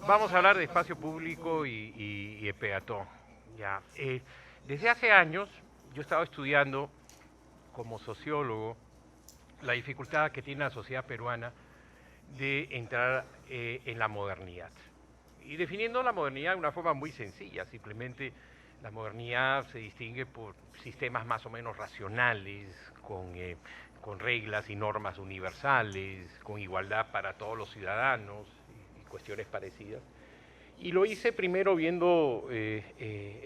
Vamos a hablar de espacio público y de peatón. Ya. Desde hace años yo estaba estudiando como sociólogo la dificultad que tiene la sociedad peruana de entrar en la modernidad. Y definiendo la modernidad de una forma muy sencilla, simplemente la modernidad se distingue por sistemas más o menos racionales, con reglas y normas universales, con igualdad para todos los ciudadanos y cuestiones parecidas. Y lo hice primero viendo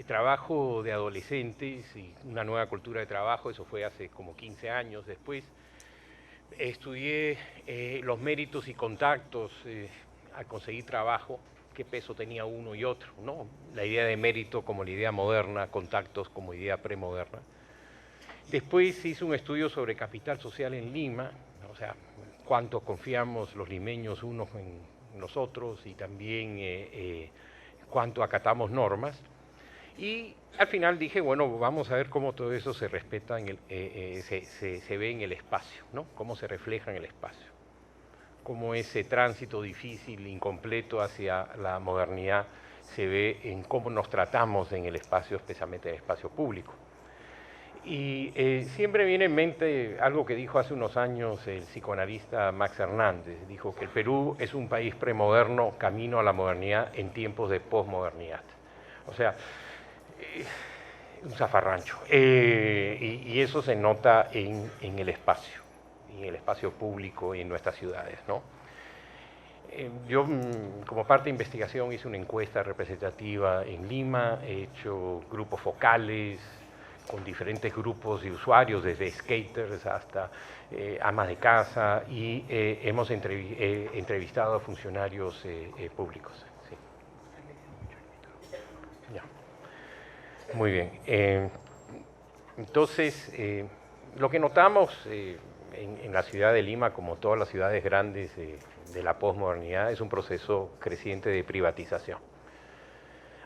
trabajo de adolescentes y una nueva cultura de trabajo, eso fue hace como 15 años. Después estudié los méritos y contactos al conseguir trabajo, qué peso tenía uno y otro, ¿no? La idea de mérito como la idea moderna, contactos como idea premoderna. Después hice un estudio sobre capital social en Lima, o sea, cuánto confiamos los limeños unos en los otros y también cuánto acatamos normas. Y al final dije, bueno, vamos a ver cómo todo eso se respeta, se ve en el espacio, ¿no? Cómo se refleja en el espacio. Cómo ese tránsito difícil, incompleto hacia la modernidad se ve en cómo nos tratamos en el espacio, especialmente en el espacio público. Y siempre viene en mente algo que dijo hace unos años el psicoanalista Max Hernández. Dijo que el Perú es un país premoderno camino a la modernidad en tiempos de posmodernidad. O sea, un zafarrancho. Y eso se nota en el espacio público y en nuestras ciudades, ¿no? Yo, como parte de investigación, hice una encuesta representativa en Lima, he hecho grupos focales con diferentes grupos de usuarios, desde skaters hasta amas de casa, y hemos entrevistado a funcionarios públicos. Sí. Ya. Muy bien. Entonces, lo que notamos en la ciudad de Lima, como todas las ciudades grandes de la posmodernidad, es un proceso creciente de privatización.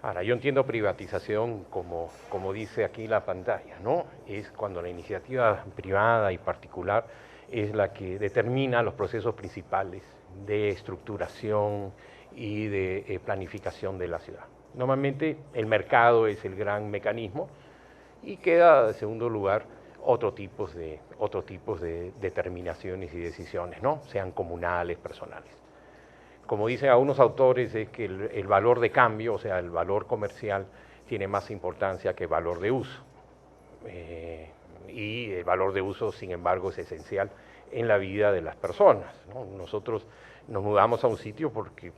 Ahora, yo entiendo privatización como dice aquí la pantalla, ¿no? Es cuando la iniciativa privada y particular es la que determina los procesos principales de estructuración y de planificación de la ciudad. Normalmente el mercado es el gran mecanismo y queda en segundo lugar otros tipos de determinaciones y decisiones, ¿no? Sean comunales, personales. Como dicen algunos autores, es que el valor de cambio, o sea, el valor comercial, tiene más importancia que el valor de uso. Y el valor de uso, sin embargo, es esencial en la vida de las personas, ¿no? Nosotros nos mudamos a un sitio porque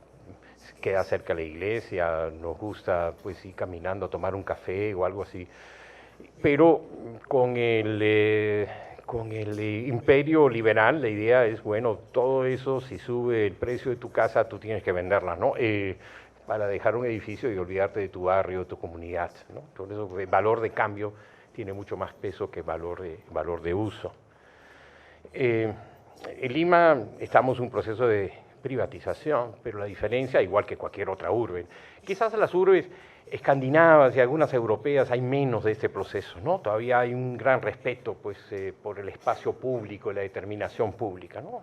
queda cerca de la iglesia, nos gusta pues ir caminando a tomar un café o algo así, pero con el imperio liberal la idea es, bueno, todo eso, si sube el precio de tu casa, tú tienes que venderla, ¿no? Para dejar un edificio y olvidarte de tu barrio, de tu comunidad, ¿no? Por eso el valor de cambio tiene mucho más peso que valor de uso. En Lima estamos en un proceso de privatización, pero la diferencia, igual que cualquier otra urbe, quizás las urbes escandinavas y algunas europeas hay menos de este proceso, ¿no? Todavía hay un gran respeto pues, por el espacio público y la determinación pública, ¿no?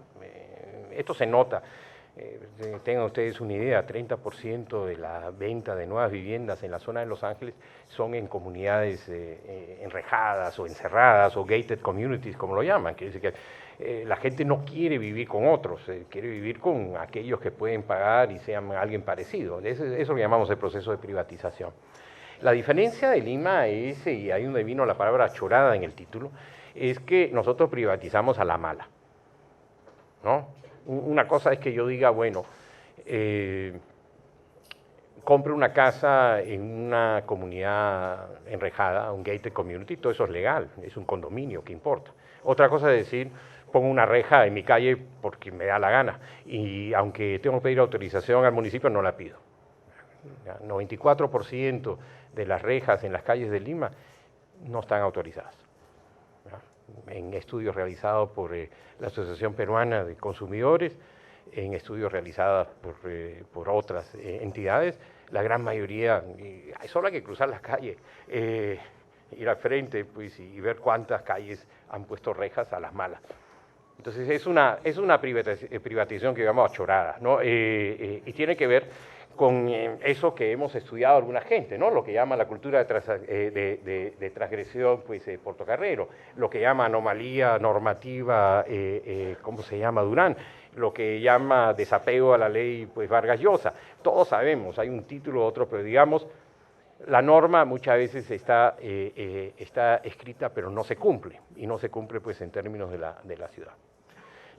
Esto se nota. Tengan ustedes una idea, 30% de la venta de nuevas viviendas en la zona de Los Ángeles son en comunidades enrejadas o encerradas o gated communities, como lo llaman. Quiere decir que la gente no quiere vivir con otros, quiere vivir con aquellos que pueden pagar y sean alguien parecido. Eso lo llamamos el proceso de privatización. La diferencia de Lima es, y ahí donde vino la palabra chorada en el título, es que nosotros privatizamos a la mala, ¿no? Una cosa es que yo diga, bueno, compre una casa en una comunidad enrejada, un gated community, todo eso es legal, es un condominio, ¿qué importa? Otra cosa es decir, pongo una reja en mi calle porque me da la gana, y aunque tengo que pedir autorización al municipio, no la pido. 94% de las rejas en las calles de Lima no están autorizadas. En estudios realizados por la Asociación Peruana de Consumidores, en estudios realizados por otras entidades, la gran mayoría, solo hay que cruzar las calles, ir al frente pues, y ver cuántas calles han puesto rejas a las malas. Entonces es una privatización que llamamos chorada, ¿no? Y tiene que ver con eso que hemos estudiado alguna gente, ¿no? Lo que llama la cultura de transgresión, pues, Portocarrero, lo que llama anomalía normativa, ¿cómo se llama? Durán, lo que llama desapego a la ley, pues, Vargas Llosa. Todos sabemos, hay un título u otro, pero digamos, la norma muchas veces está escrita, pero no se cumple, y no se cumple, pues, en términos de la ciudad.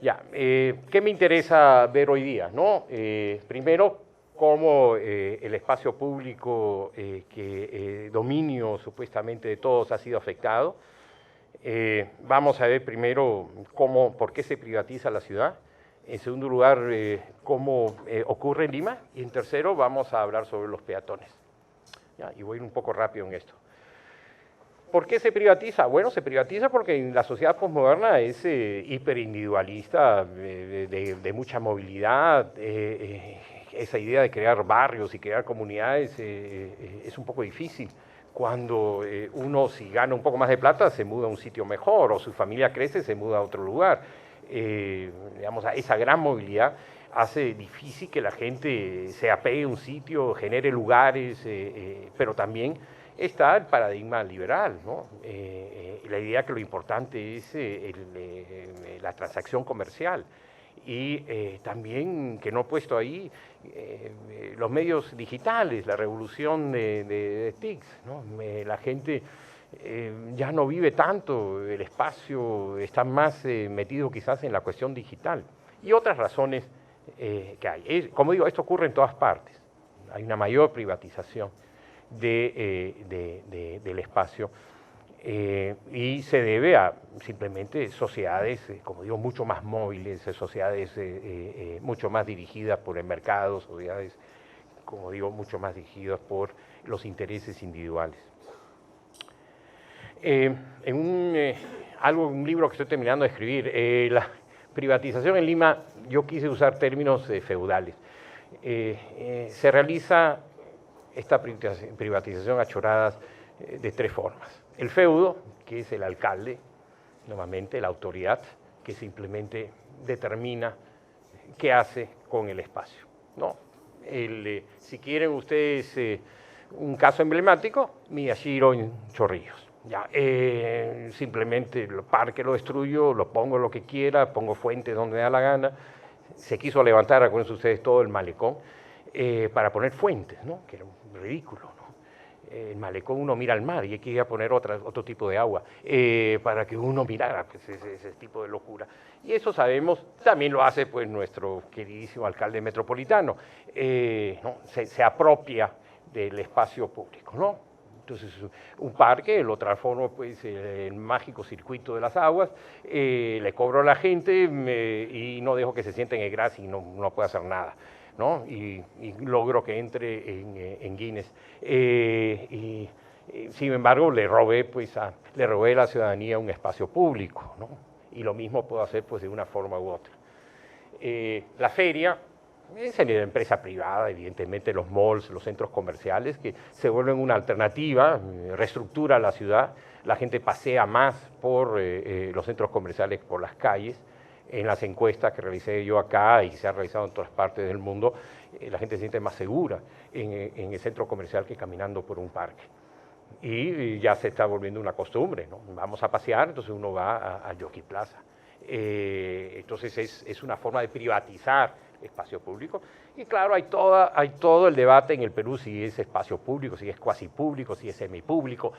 Ya, ¿qué me interesa ver hoy día? ¿No? Primero, cómo el espacio público, dominio supuestamente de todos, ha sido afectado. Vamos a ver primero por qué se privatiza la ciudad. En segundo lugar, cómo ocurre en Lima. Y en tercero, vamos a hablar sobre los peatones. ¿Ya? Y voy a ir un poco rápido en esto. ¿Por qué se privatiza? Bueno, se privatiza porque en la sociedad posmoderna es hiperindividualista, de mucha movilidad. Esa idea de crear barrios y crear comunidades es un poco difícil. Cuando uno, si gana un poco más de plata, se muda a un sitio mejor, o su familia crece, se muda a otro lugar. Digamos, esa gran movilidad hace difícil que la gente se apegue a un sitio, genere lugares, pero también está el paradigma liberal, ¿no? La idea que lo importante es la transacción comercial. Y también, que no he puesto ahí, los medios digitales, la revolución de TICs, ¿no? La gente ya no vive tanto, el espacio está más metido quizás en la cuestión digital. Y otras razones que hay. Como digo, esto ocurre en todas partes. Hay una mayor privatización del espacio y se debe a simplemente sociedades, como digo, mucho más móviles, sociedades mucho más dirigidas por el mercado, sociedades, como digo, mucho más dirigidas por los intereses individuales. En un libro que estoy terminando de escribir, la privatización en Lima, yo quise usar términos feudales. Se realiza esta privatización a choradas de tres formas. El feudo, que es el alcalde, nuevamente la autoridad, que simplemente determina qué hace con el espacio, ¿no? Si quieren ustedes un caso emblemático, Miyashiro en Chorrillos. Ya, simplemente el parque lo destruyo, lo pongo lo que quiera, pongo fuentes donde me da la gana. Se quiso levantar, acuérdense ustedes, todo el malecón para poner fuentes, ¿no? Que era ridículo, ¿no? El malecón uno mira al mar y hay que ir a poner otro tipo de agua para que uno mirara, pues, ese tipo de locura. Y eso sabemos, también lo hace, pues, nuestro queridísimo alcalde metropolitano, ¿no? Se apropia del espacio público, ¿no? Entonces, un parque lo transformo, pues, el mágico circuito de las aguas, le cobro a la gente y no dejo que se sienten en el gras y no puede hacer nada, ¿no? Y logro que entre en Guinness. Sin embargo, le robé a la ciudadanía un espacio público, ¿no? Y lo mismo puedo hacer, pues, de una forma u otra. La feria es en la empresa privada, evidentemente los malls, los centros comerciales, que se vuelven una alternativa, reestructura la ciudad, la gente pasea más por los centros comerciales, por las calles. En las encuestas que realicé yo acá y se ha realizado en todas partes del mundo, la gente se siente más segura en el centro comercial que caminando por un parque. Y ya se está volviendo una costumbre, ¿no? Vamos a pasear, entonces uno va al Jockey Plaza. Entonces es una forma de privatizar espacio público. Y claro, hay todo el debate en el Perú si es espacio público, si es cuasi público, si es semipúblico,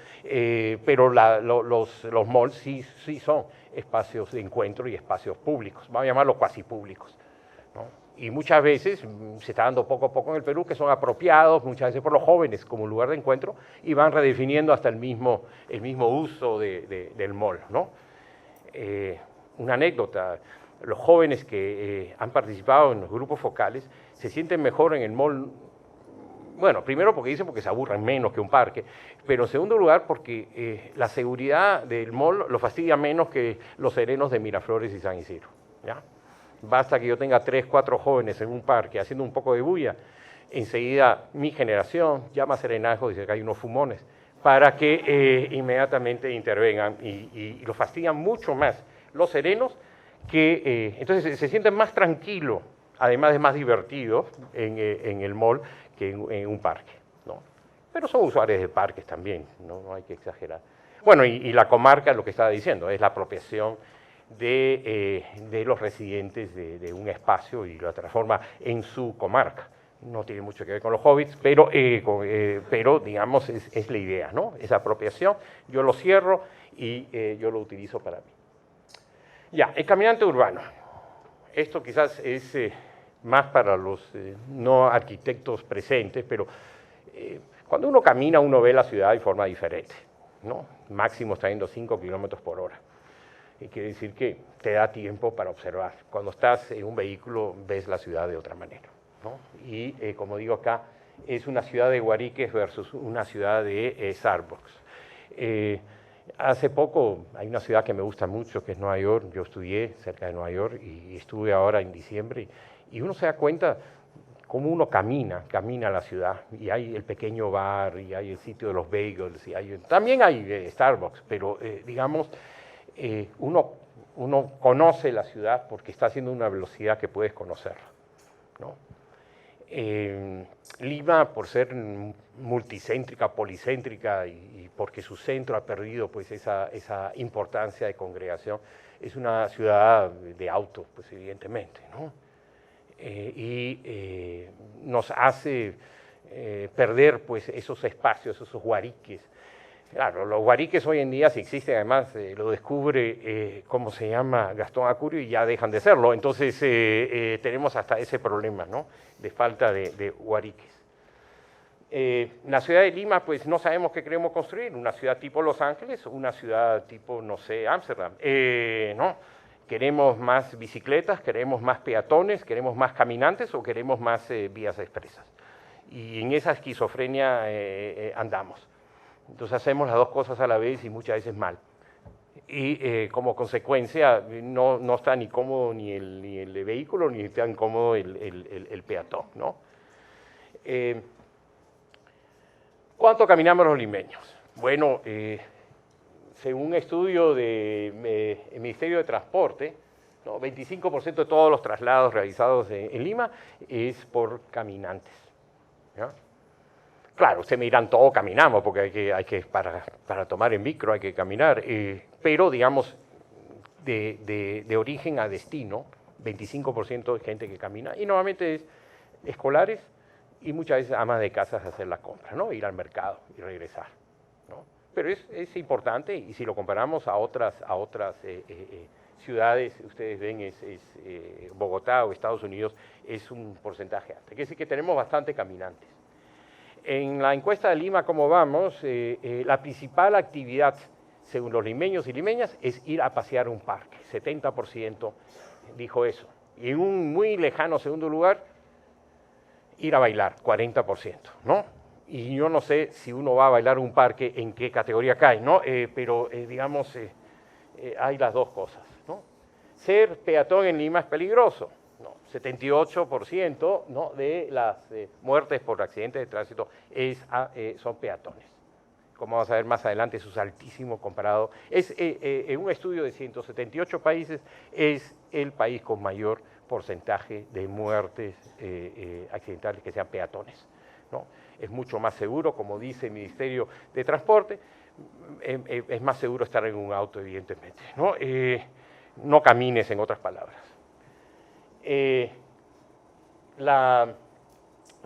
pero los malls sí son espacios de encuentro y espacios públicos, vamos a llamarlos cuasi públicos, ¿no? Y muchas veces se está dando poco a poco en el Perú que son apropiados, muchas veces por los jóvenes como lugar de encuentro, y van redefiniendo hasta el mismo uso del mall, ¿no? Una anécdota: los jóvenes que han participado en los grupos focales se sienten mejor en el mall, bueno, primero porque se aburren menos que un parque, pero en segundo lugar porque la seguridad del mall lo fastidia menos que los serenos de Miraflores y San Isidro, ¿ya? Basta que yo tenga 3, 4 jóvenes en un parque haciendo un poco de bulla, enseguida mi generación llama a serenazgo, dice que hay unos fumones, para que inmediatamente intervengan y lo fastidian mucho más los serenos, que entonces se sienten más tranquilos, además de más divertidos en el mall, que en un parque, ¿no? Pero son usuarios de parques también, no hay que exagerar. Bueno, y la comarca, lo que estaba diciendo, es la apropiación de los residentes de un espacio y lo transforma en su comarca. No tiene mucho que ver con los hobbits, pero digamos, es la idea, ¿no? Esa apropiación, yo lo cierro y yo lo utilizo para mí. Ya, el caminante urbano. Esto quizás es más para los no arquitectos presentes, pero cuando uno camina, uno ve la ciudad de forma diferente, ¿no? Máximo está yendo 5 kilómetros por hora. Y quiere decir que te da tiempo para observar. Cuando estás en un vehículo, ves la ciudad de otra manera, ¿no? Y como digo acá, es una ciudad de Guariques versus una ciudad de Starbucks. Hace poco hay una ciudad que me gusta mucho, que es Nueva York. Yo estudié cerca de Nueva York y estuve ahora en diciembre. Y uno se da cuenta cómo uno camina a la ciudad. Y hay el pequeño bar, y hay el sitio de los bagels, y también hay Starbucks, pero digamos, uno conoce la ciudad porque está haciendo una velocidad que puedes conocerla, ¿no? Lima, por ser multicéntrica, policéntrica y porque su centro ha perdido pues esa importancia de congregación, es una ciudad de autos, pues evidentemente, ¿no? Nos hace perder pues esos espacios, esos guariques. Claro, los guariques hoy en día, si existen, además lo descubre, ¿cómo se llama? Gastón Acurio, y ya dejan de serlo. Entonces tenemos hasta ese problema, ¿no? De falta de guariques. La ciudad de Lima, pues no sabemos qué queremos construir, una ciudad tipo Los Ángeles, una ciudad tipo, no sé, Ámsterdam, ¿no? ¿Queremos más bicicletas, queremos más peatones, queremos más caminantes o queremos más vías expresas? Y en esa esquizofrenia andamos. Entonces hacemos las dos cosas a la vez y muchas veces mal. Y como consecuencia no está ni cómodo ni el vehículo, ni está incómodo el peatón, ¿no? ¿Cuánto caminamos los limeños? Bueno, según un estudio del Ministerio de Transporte, ¿no? 25% de todos los traslados realizados en Lima es por caminantes, ¿ya? Claro, ustedes me dirán, todos caminamos, porque para tomar en micro hay que caminar, pero digamos, de origen a destino, 25% de gente que camina, y normalmente es escolares y muchas veces amas de casas hacer la compra, ¿no? Ir al mercado y regresar, ¿no? Pero es importante, y si lo comparamos a otras ciudades, ustedes ven, Bogotá o Estados Unidos, es un porcentaje alto. Quiere decir que tenemos bastante caminantes. En la encuesta de Lima, ¿cómo vamos? La principal actividad, según los limeños y limeñas, es ir a pasear un parque. 70% dijo eso. Y en un muy lejano segundo lugar, ir a bailar, 40%, ¿no? Y yo no sé si uno va a bailar un parque, en qué categoría cae, ¿no? Pero digamos, hay las dos cosas, ¿no? Ser peatón en Lima es peligroso. No, 78%, ¿no? de las muertes por accidentes de tránsito son peatones. Como vamos a ver más adelante, eso es altísimo comparado. En un estudio de 178 países, es el país con mayor porcentaje de muertes accidentales que sean peatones, ¿no? Es mucho más seguro, como dice el Ministerio de Transporte, es más seguro estar en un auto, evidentemente, ¿no? No camines, en otras palabras. En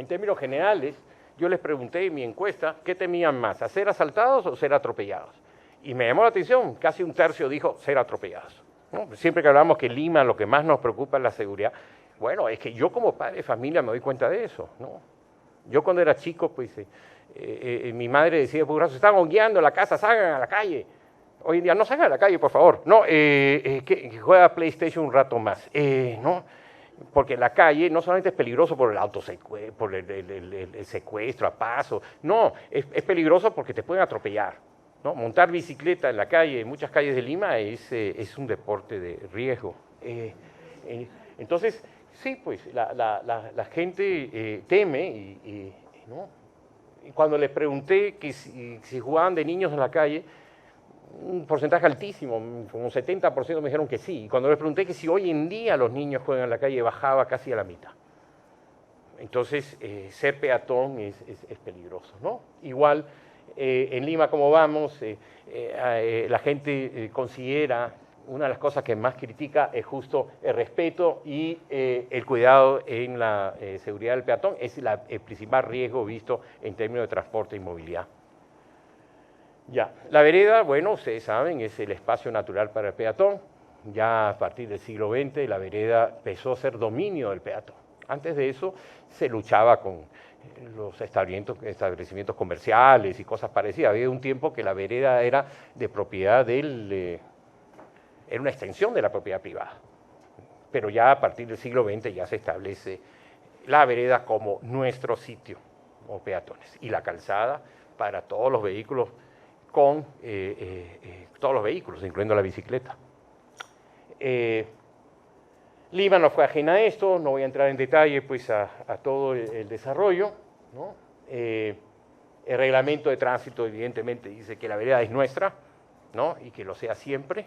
términos generales, yo les pregunté en mi encuesta, ¿qué temían más, a ser asaltados o ser atropellados? Y me llamó la atención, casi un tercio dijo ser atropellados, ¿no? Siempre que hablamos que Lima lo que más nos preocupa es la seguridad, bueno, es que yo como padre de familia me doy cuenta de eso, ¿no? Yo cuando era chico, pues, mi madre decía, pues, se están hongueando en la casa, salgan a la calle. Hoy en día, no salgan a la calle, por favor, no, que juega PlayStation un rato más, ¿no? Porque la calle no solamente es peligroso por el por el secuestro a paso, no, es peligroso porque te pueden atropellar, ¿no? Montar bicicleta en la calle, en muchas calles de Lima, es un deporte de riesgo. Entonces, sí, pues la gente teme, ¿no? Y cuando les pregunté que si jugaban de niños en la calle, un porcentaje altísimo, como un 70% me dijeron que sí. Y cuando les pregunté que si hoy en día los niños juegan en la calle, bajaba casi a la mitad. entonces ser peatón es peligroso, ¿no? Igual en Lima, como vamos, la gente considera, una de las cosas que más critica es justo el respeto y el cuidado en la seguridad del peatón, es el principal riesgo visto en términos de transporte y movilidad. Ya, la vereda, bueno, ustedes saben, es el espacio natural para el peatón. Ya a partir del siglo XX la vereda empezó a ser dominio del peatón. Antes de eso se luchaba con los establecimientos comerciales y cosas parecidas. Había un tiempo que la vereda era de propiedad era una extensión de la propiedad privada. Pero ya a partir del siglo XX ya se establece la vereda como nuestro sitio, como peatones, y la calzada para todos los vehículos, todos los vehículos, incluyendo la bicicleta. Lima no fue ajena a esto, no voy a entrar en detalle pues, a todo el desarrollo, ¿no? El reglamento de tránsito evidentemente dice que la vereda es nuestra, ¿no? Y que lo sea siempre,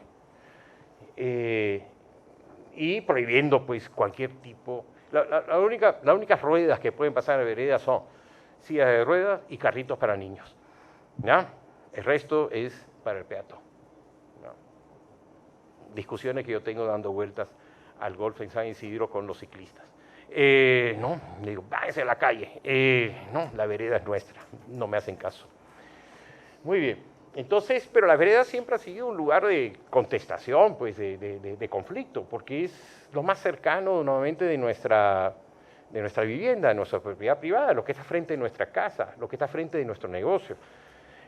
y prohibiendo pues, cualquier tipo. Las únicas ruedas que pueden pasar en la vereda son sillas de ruedas y carritos para niños, ¿ya? El resto es para el peatón, ¿no? Discusiones que yo tengo dando vueltas al golf en San Isidro con los ciclistas. No, digo, váyanse a la calle. No, la vereda es nuestra, no me hacen caso. Muy bien, entonces, pero la vereda siempre ha sido un lugar de contestación, pues, de conflicto, porque es lo más cercano normalmente de nuestra vivienda, de nuestra propiedad privada, lo que está frente de nuestra casa, lo que está frente de nuestro negocio.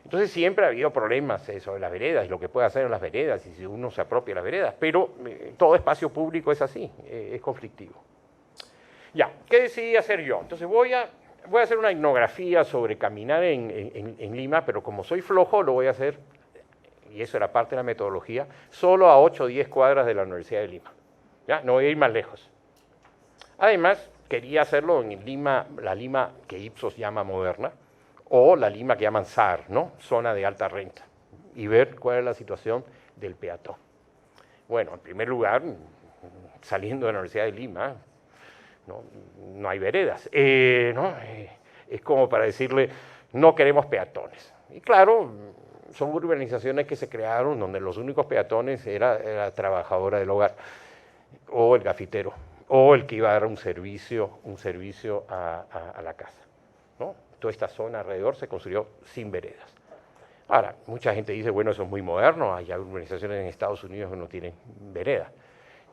Entonces siempre ha habido problemas sobre las veredas y lo que puede hacer en las veredas y si uno se apropia de las veredas, pero todo espacio público es así, es conflictivo. Ya, ¿qué decidí hacer yo? Entonces voy a hacer una etnografía sobre caminar en Lima, pero como soy flojo lo voy a hacer, y eso era parte de la metodología, solo a 8 o 10 cuadras de la Universidad de Lima. ¿Ya? No voy a ir más lejos. Además, quería hacerlo en Lima, la Lima que Ipsos llama moderna, o la Lima que llaman SAR, ¿no? Zona de alta renta, y ver cuál es la situación del peatón. Bueno, en primer lugar, saliendo de la Universidad de Lima, no hay veredas, ¿no? Es como para decirle, no queremos peatones. Y claro, son urbanizaciones que se crearon donde los únicos peatones era la trabajadora del hogar, o el gafitero, o el que iba a dar un servicio a la casa, ¿no? Toda esta zona alrededor se construyó sin veredas. Ahora, mucha gente dice, bueno, eso es muy moderno, hay urbanizaciones en Estados Unidos que no tienen veredas.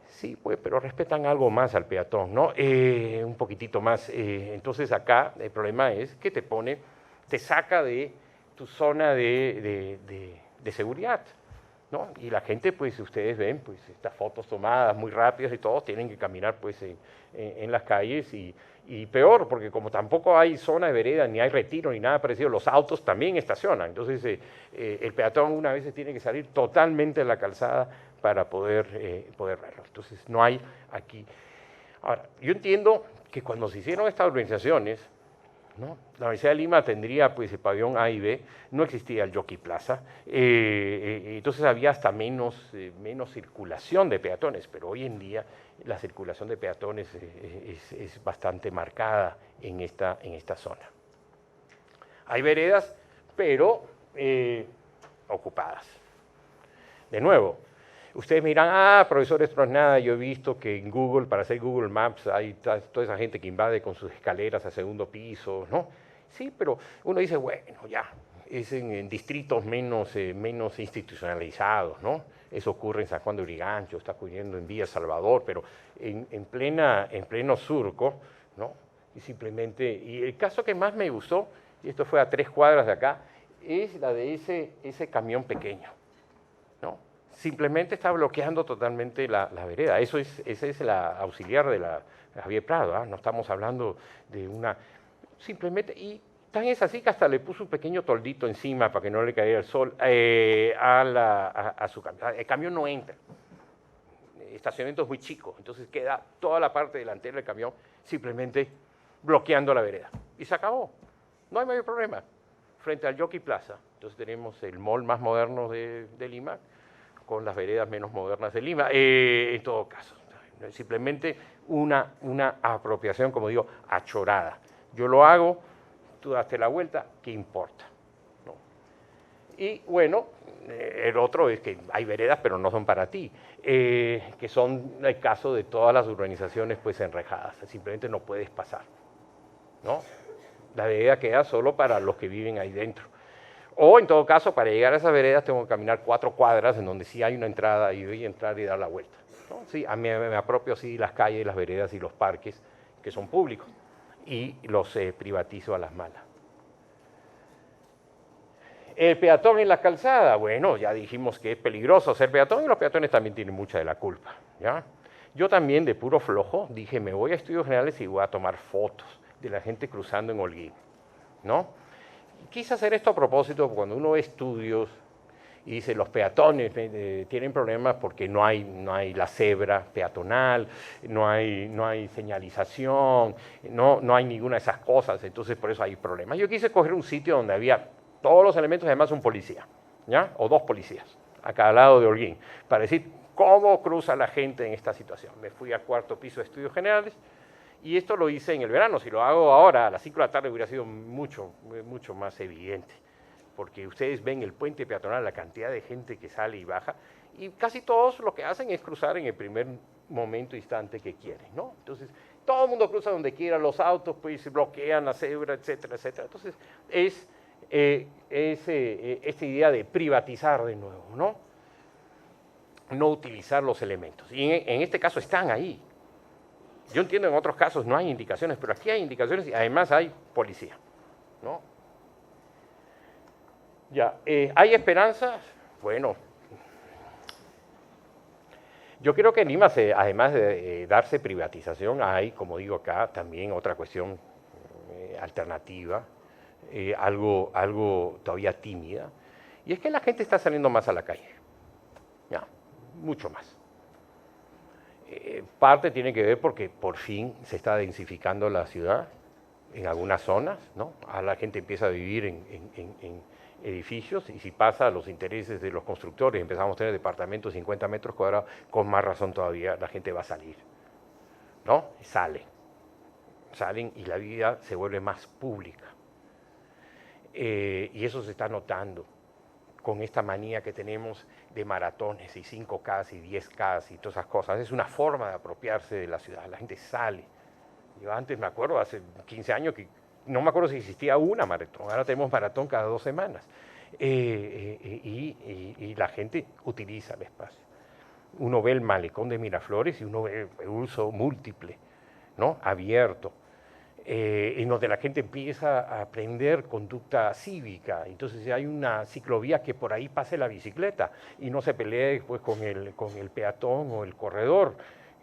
Sí, pues, pero respetan algo más al peatón, ¿no? Un poquitito más. Entonces acá el problema es que te saca de tu zona de seguridad, ¿no? Y la gente, pues, ustedes ven, pues, estas fotos tomadas muy rápidas y todos tienen que caminar, pues, en las calles y peor, porque como tampoco hay zona de vereda, ni hay retiro, ni nada parecido, los autos también estacionan. Entonces, el peatón una vez tiene que salir totalmente de la calzada para poder verlo. Entonces, no hay aquí. Ahora, yo entiendo que cuando se hicieron estas urbanizaciones, ¿no? La Universidad de Lima tendría pues el pabellón A y B, no existía el Jockey Plaza, entonces había hasta menos circulación de peatones, pero hoy en día la circulación de peatones es bastante marcada en esta zona. Hay veredas, pero ocupadas. De nuevo, ustedes me dirán, profesor, esto no es nada, yo he visto que en Google, para hacer Google Maps, hay toda esa gente que invade con sus escaleras al segundo piso, ¿no? Sí, pero uno dice, bueno, ya, es en distritos menos institucionalizados, ¿no? Eso ocurre en San Juan de Urigancho, está ocurriendo en Villa Salvador, pero en pleno surco, ¿no? Y simplemente, y el caso que más me gustó, y esto fue a 3 cuadras de acá, es la de ese camión pequeño, ¿no? Simplemente está bloqueando totalmente la vereda. Esa es la auxiliar de la Javier Prado, ¿eh? No estamos hablando de una... Simplemente, y tan es así que hasta le puso un pequeño toldito encima para que no le cayera el sol a su camión. El camión no entra. El estacionamiento es muy chico, entonces queda toda la parte delantera del camión simplemente bloqueando la vereda. Y se acabó. No hay mayor problema. Frente al Jockey Plaza, entonces tenemos el mall más moderno de Lima, con las veredas menos modernas de Lima, en todo caso. Simplemente una apropiación, como digo, achorada. Yo lo hago, tú daste la vuelta, ¿qué importa? ¿No? Y bueno, el otro es que hay veredas, pero no son para ti, que son el caso de todas las urbanizaciones pues enrejadas, simplemente no puedes pasar, ¿no? La vereda queda solo para los que viven ahí dentro. O en todo caso, para llegar a esas veredas tengo que caminar 4 cuadras en donde sí hay una entrada y voy a entrar y dar la vuelta, ¿no? Sí, a mí me apropio sí las calles, las veredas y los parques que son públicos y los privatizo a las malas. El peatón en la calzada, bueno, ya dijimos que es peligroso ser peatón y los peatones también tienen mucha de la culpa, ¿ya? Yo también, de puro flojo, dije, me voy a Estudios Generales y voy a tomar fotos de la gente cruzando en Holguín, ¿no? Quise hacer esto a propósito, cuando uno ve estudios y dice, los peatones tienen problemas porque no hay la cebra peatonal, no hay señalización, no hay ninguna de esas cosas, entonces por eso hay problemas. Yo quise coger un sitio donde había todos los elementos, además un policía, ¿ya? O 2 policías a cada lado de Holguín, para decir cómo cruza la gente en esta situación. Me fui a 4º piso de Estudios Generales y esto lo hice en el verano. Si lo hago ahora a las 5 de la tarde hubiera sido mucho más evidente, porque ustedes ven el puente peatonal, la cantidad de gente que sale y baja, y casi todos lo que hacen es cruzar en el primer momento, instante que quieren, ¿no? Entonces, todo el mundo cruza donde quiera, los autos pues bloquean la cebra, etcétera, etcétera. Entonces, es esta idea de privatizar de nuevo, ¿no? No utilizar los elementos. Y en este caso están ahí. Yo entiendo en otros casos no hay indicaciones, pero aquí hay indicaciones y además hay policía, ¿no? Ya, ¿hay esperanzas? Bueno, yo creo que en Lima, además de darse privatización, hay, como digo acá, también otra cuestión alternativa, algo todavía tímida, y es que la gente está saliendo más a la calle, ya, mucho más. Parte tiene que ver porque por fin se está densificando la ciudad en algunas zonas, ¿no? Ahora la gente empieza a vivir en edificios y si pasa a los intereses de los constructores, empezamos a tener departamentos de 50 metros cuadrados, con más razón todavía la gente va a salir, ¿no? Salen y la vida se vuelve más pública. Y eso se está notando con esta manía que tenemos de maratones y 5K y 10K y todas esas cosas. Es una forma de apropiarse de la ciudad, la gente sale. Yo antes me acuerdo, hace 15 años, que no me acuerdo si existía una maratón, ahora tenemos maratón cada 2 semanas. Y la gente utiliza el espacio. Uno ve el malecón de Miraflores y uno ve el uso múltiple, ¿no? Abierto. En donde la gente empieza a aprender conducta cívica. Entonces hay una ciclovía que por ahí pase la bicicleta y no se pelee después con el peatón o el corredor,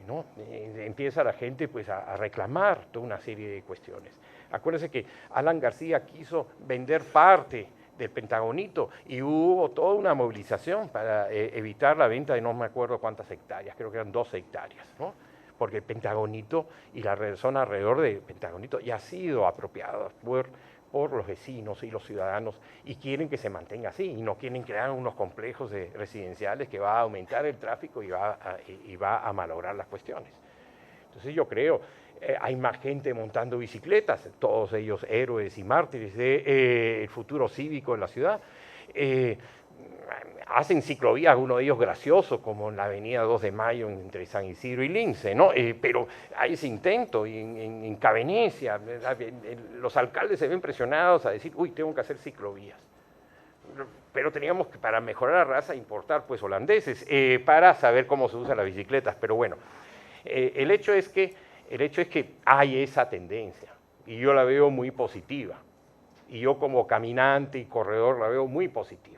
¿no? Empieza la gente pues a reclamar toda una serie de cuestiones. Acuérdense que Alan García quiso vender parte del Pentagonito y hubo toda una movilización para evitar la venta de no me acuerdo cuántas hectáreas, creo que eran 12 hectáreas, ¿no? Porque el Pentagonito y la zona alrededor del Pentagonito ya ha sido apropiada por los vecinos y los ciudadanos y quieren que se mantenga así y no quieren crear unos complejos residenciales que va a aumentar el tráfico y va a malograr las cuestiones. Entonces yo creo, hay más gente montando bicicletas, todos ellos héroes y mártires del futuro cívico de la ciudad. Hacen ciclovías, uno de ellos gracioso, como en la avenida 2 de Mayo entre San Isidro y Lince, ¿no? Pero hay ese intento, y en Cavenecia, los alcaldes se ven presionados a decir, uy, tengo que hacer ciclovías. Pero teníamos que, para mejorar la raza, importar pues holandeses, para saber cómo se usan las bicicletas, pero bueno, el hecho es que hay esa tendencia, y yo la veo muy positiva, y yo como caminante y corredor la veo muy positiva.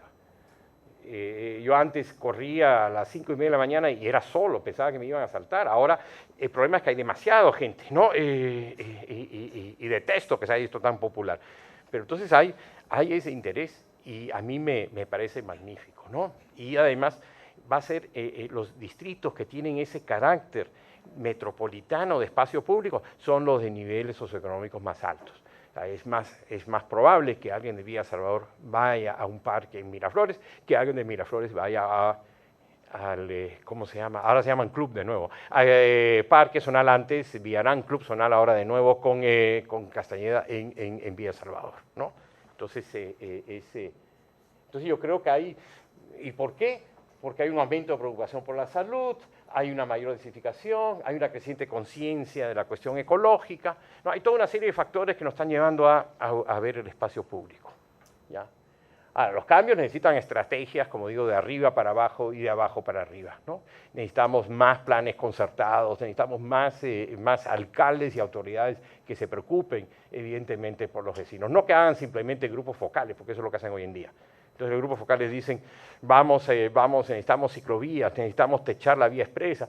Yo antes corría a las 5:30 de la mañana y era solo, pensaba que me iban a asaltar. Ahora el problema es que hay demasiada gente, ¿no? Y detesto que se haya visto tan popular. Pero entonces hay ese interés y a mí me parece magnífico, ¿no? Y además va a ser los distritos que tienen ese carácter metropolitano de espacio público son los de niveles socioeconómicos más altos. Es más probable que alguien de Villa Salvador vaya a un parque en Miraflores que alguien de Miraflores vaya ¿cómo se llama? Ahora se llaman club de nuevo. Parque Zonal antes, Villarán, Club Zonal ahora de nuevo con Castañeda en Villa Salvador, ¿no? Entonces, entonces yo creo que hay, ¿y por qué? Porque hay un aumento de preocupación por la salud, hay una mayor densificación, hay una creciente conciencia de la cuestión ecológica, ¿no? Hay toda una serie de factores que nos están llevando a ver el espacio público, ¿ya? Ahora, los cambios necesitan estrategias, como digo, de arriba para abajo y de abajo para arriba, ¿no? Necesitamos más planes concertados, necesitamos más alcaldes y autoridades que se preocupen, evidentemente, por los vecinos. No que hagan simplemente grupos focales, porque eso es lo que hacen hoy en día. Entonces los grupos focales dicen, necesitamos ciclovías, necesitamos techar la vía expresa,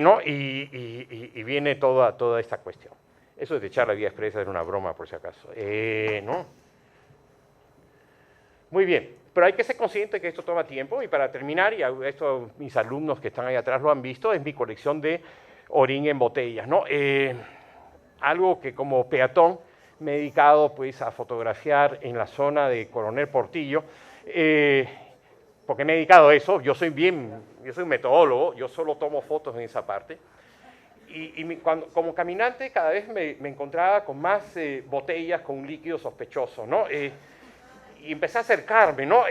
¿no? Y viene toda esta cuestión. Eso de techar la vía expresa es una broma, por si acaso, ¿no? Muy bien, pero hay que ser consciente que esto toma tiempo y para terminar, y esto mis alumnos que están ahí atrás lo han visto, es mi colección de orín en botellas, ¿no? Algo que como peatón me he dedicado pues a fotografiar en la zona de Coronel Portillo, porque me he dedicado a eso, yo soy un metodólogo, yo solo tomo fotos en esa parte, como caminante cada vez me encontraba con más botellas con un líquido sospechoso, ¿no? Y empecé a acercarme, ¿no?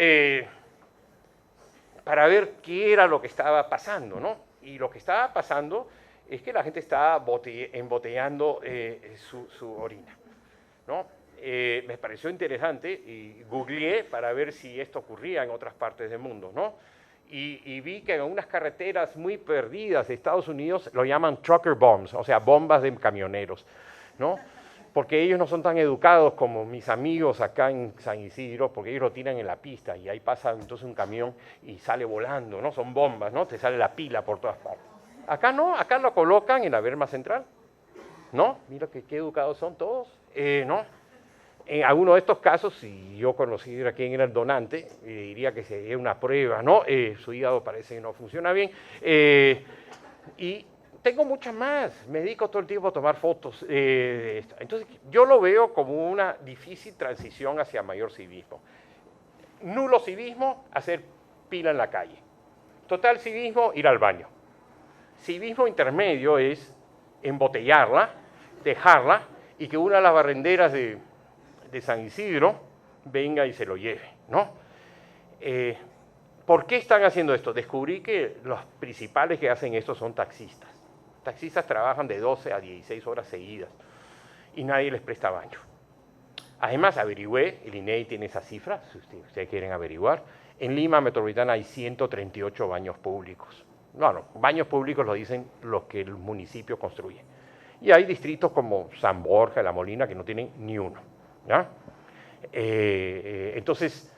Para ver qué era lo que estaba pasando, ¿no? Y lo que estaba pasando es que la gente estaba embotellando su orina, ¿no? Me pareció interesante y googleé para ver si esto ocurría en otras partes del mundo, ¿no? Y vi que en algunas carreteras muy perdidas de Estados Unidos lo llaman trucker bombs, o sea, bombas de camioneros, ¿no? Porque ellos no son tan educados como mis amigos acá en San Isidro, porque ellos lo tiran en la pista y ahí pasa entonces un camión y sale volando, ¿no? Son bombas, ¿no? Te sale la pila por todas partes. Acá no, acá lo colocan en la berma central, ¿no? Mira qué educados son todos, ¿no? En alguno de estos casos, si yo conociera quién era el donante, diría que sería una prueba, ¿no? Su hígado parece que no funciona bien, y tengo muchas más, me dedico todo el tiempo a tomar fotos de esto. Entonces, yo lo veo como una difícil transición hacia mayor civismo. Nulo civismo, hacer pila en la calle. Total civismo, ir al baño. Civismo intermedio es embotellarla, dejarla y que una de las barrenderas de San Isidro venga y se lo lleve, ¿no? ¿Por qué están haciendo esto? Descubrí que los principales que hacen esto son taxistas. Taxistas trabajan de 12 a 16 horas seguidas y nadie les presta baño. Además, averigüé, el INEI tiene esa cifra, si ustedes quieren averiguar, en Lima Metropolitana hay 138 baños públicos. Bueno, baños públicos lo dicen los que el municipio construye. Y hay distritos como San Borja, La Molina, que no tienen ni uno, ¿ya? Entonces,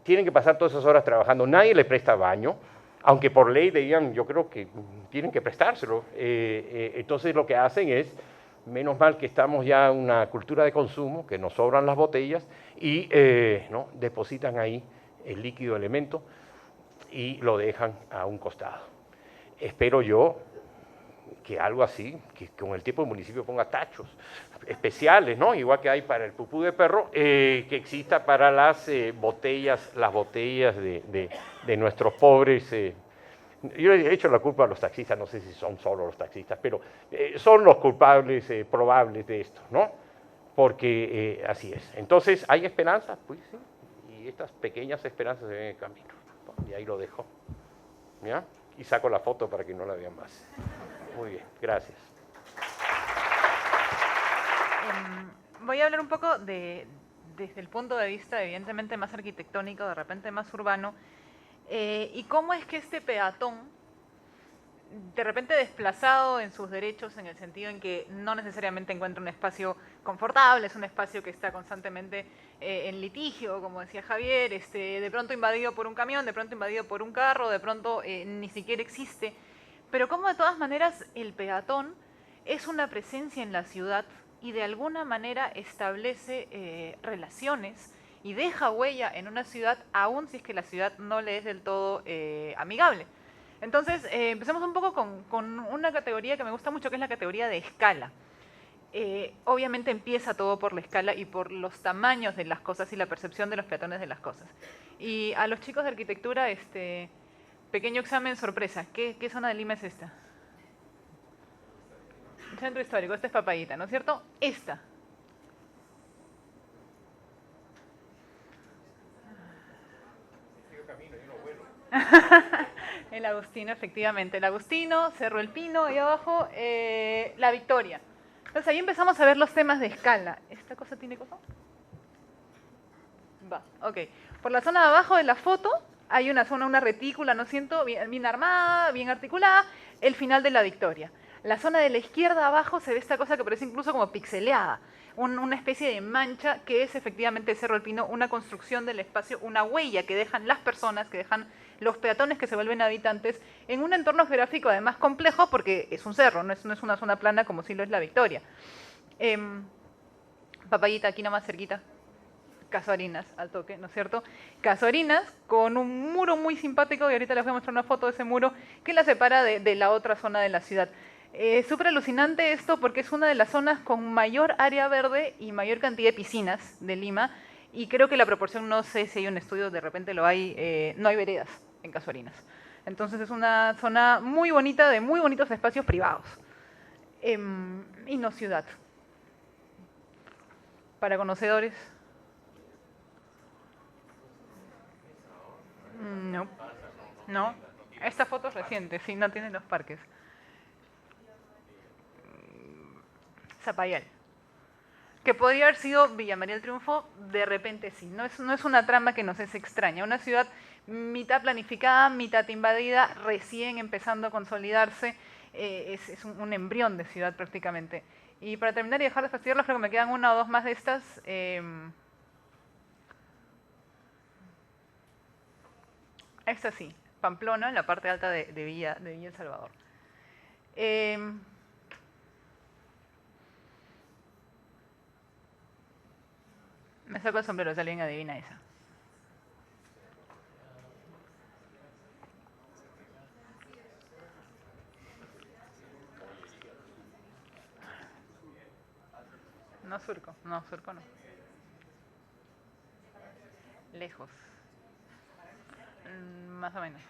tienen que pasar todas esas horas trabajando, nadie les presta baño, aunque por ley digan, yo creo que tienen que prestárselo. Entonces lo que hacen es, menos mal que estamos ya en una cultura de consumo, que nos sobran las botellas, y ¿no? depositan ahí el líquido elemento y lo dejan a un costado. Espero yo que algo así, que con el tiempo el municipio ponga tachos especiales, ¿no? Igual que hay para el pupú de perro, que exista para las botellas de nuestros pobres. Yo he hecho la culpa a los taxistas, no sé si son solo los taxistas, pero son los culpables probables de esto, ¿no? Porque así es. Entonces, ¿hay esperanza? Pues sí, y estas pequeñas esperanzas se ven en el camino. Y ahí lo dejo, ¿ya? Y saco la foto para que no la vean más. Muy bien, gracias. Voy a hablar un poco desde el punto de vista evidentemente más arquitectónico, de repente más urbano, y cómo es que este peatón, de repente desplazado en sus derechos, en el sentido en que no necesariamente encuentra un espacio confortable, es un espacio que está constantemente en litigio, como decía Javier, de pronto invadido por un camión, de pronto invadido por un carro, de pronto ni siquiera existe, pero cómo de todas maneras el peatón es una presencia en la ciudad y de alguna manera establece relaciones y deja huella en una ciudad, aun si es que la ciudad no le es del todo amigable. Entonces, empecemos un poco con una categoría que me gusta mucho, que es la categoría de escala. Obviamente empieza todo por la escala y por los tamaños de las cosas y la percepción de los peatones de las cosas. Y a los chicos de arquitectura Pequeño examen sorpresa. ¿Qué zona de Lima es esta? Centro histórico. Esta es Papayita, ¿no es cierto? Esta. El Agustino, efectivamente. El Agustino, Cerro El Pino, ahí abajo, La Victoria. Entonces ahí empezamos a ver los temas de escala. ¿Esta cosa tiene cosa? Va, ok. Por la zona de abajo de la foto hay una zona, una retícula, ¿no siento? Bien armada, bien articulada, el final de La Victoria. La zona de la izquierda abajo se ve esta cosa que parece incluso como pixeleada, una especie de mancha que es efectivamente Cerro El Pino, una construcción del espacio, una huella que dejan las personas, que dejan los peatones que se vuelven habitantes en un entorno geográfico además complejo porque es un cerro, no es una zona plana como si lo es La Victoria. Papayita, aquí nomás cerquita. Casuarinas al toque, ¿no es cierto? Casuarinas con un muro muy simpático, y ahorita les voy a mostrar una foto de ese muro que la separa de la otra zona de la ciudad. Súper alucinante esto porque es una de las zonas con mayor área verde y mayor cantidad de piscinas de Lima, y creo que la proporción, no sé si hay un estudio, de repente lo hay, no hay veredas en Casuarinas. Entonces es una zona muy bonita, de muy bonitos espacios privados. Y no ciudad. Para conocedores. No, no. Esta foto es reciente, sí, no tiene los parques. Zapayal. Que podría haber sido Villa María del Triunfo, de repente sí. No es una trama que nos es extraña. Una ciudad mitad planificada, mitad invadida, recién empezando a consolidarse. Es un embrión de ciudad prácticamente. Y para terminar y dejar de fastidiarlos, creo que me quedan una o dos más de estas. Esta sí, Pamplona, en la parte alta de Villa El Salvador. Me saco el sombrero si alguien adivina esa. No, Surco. No, Surco no. Lejos. Más o menos.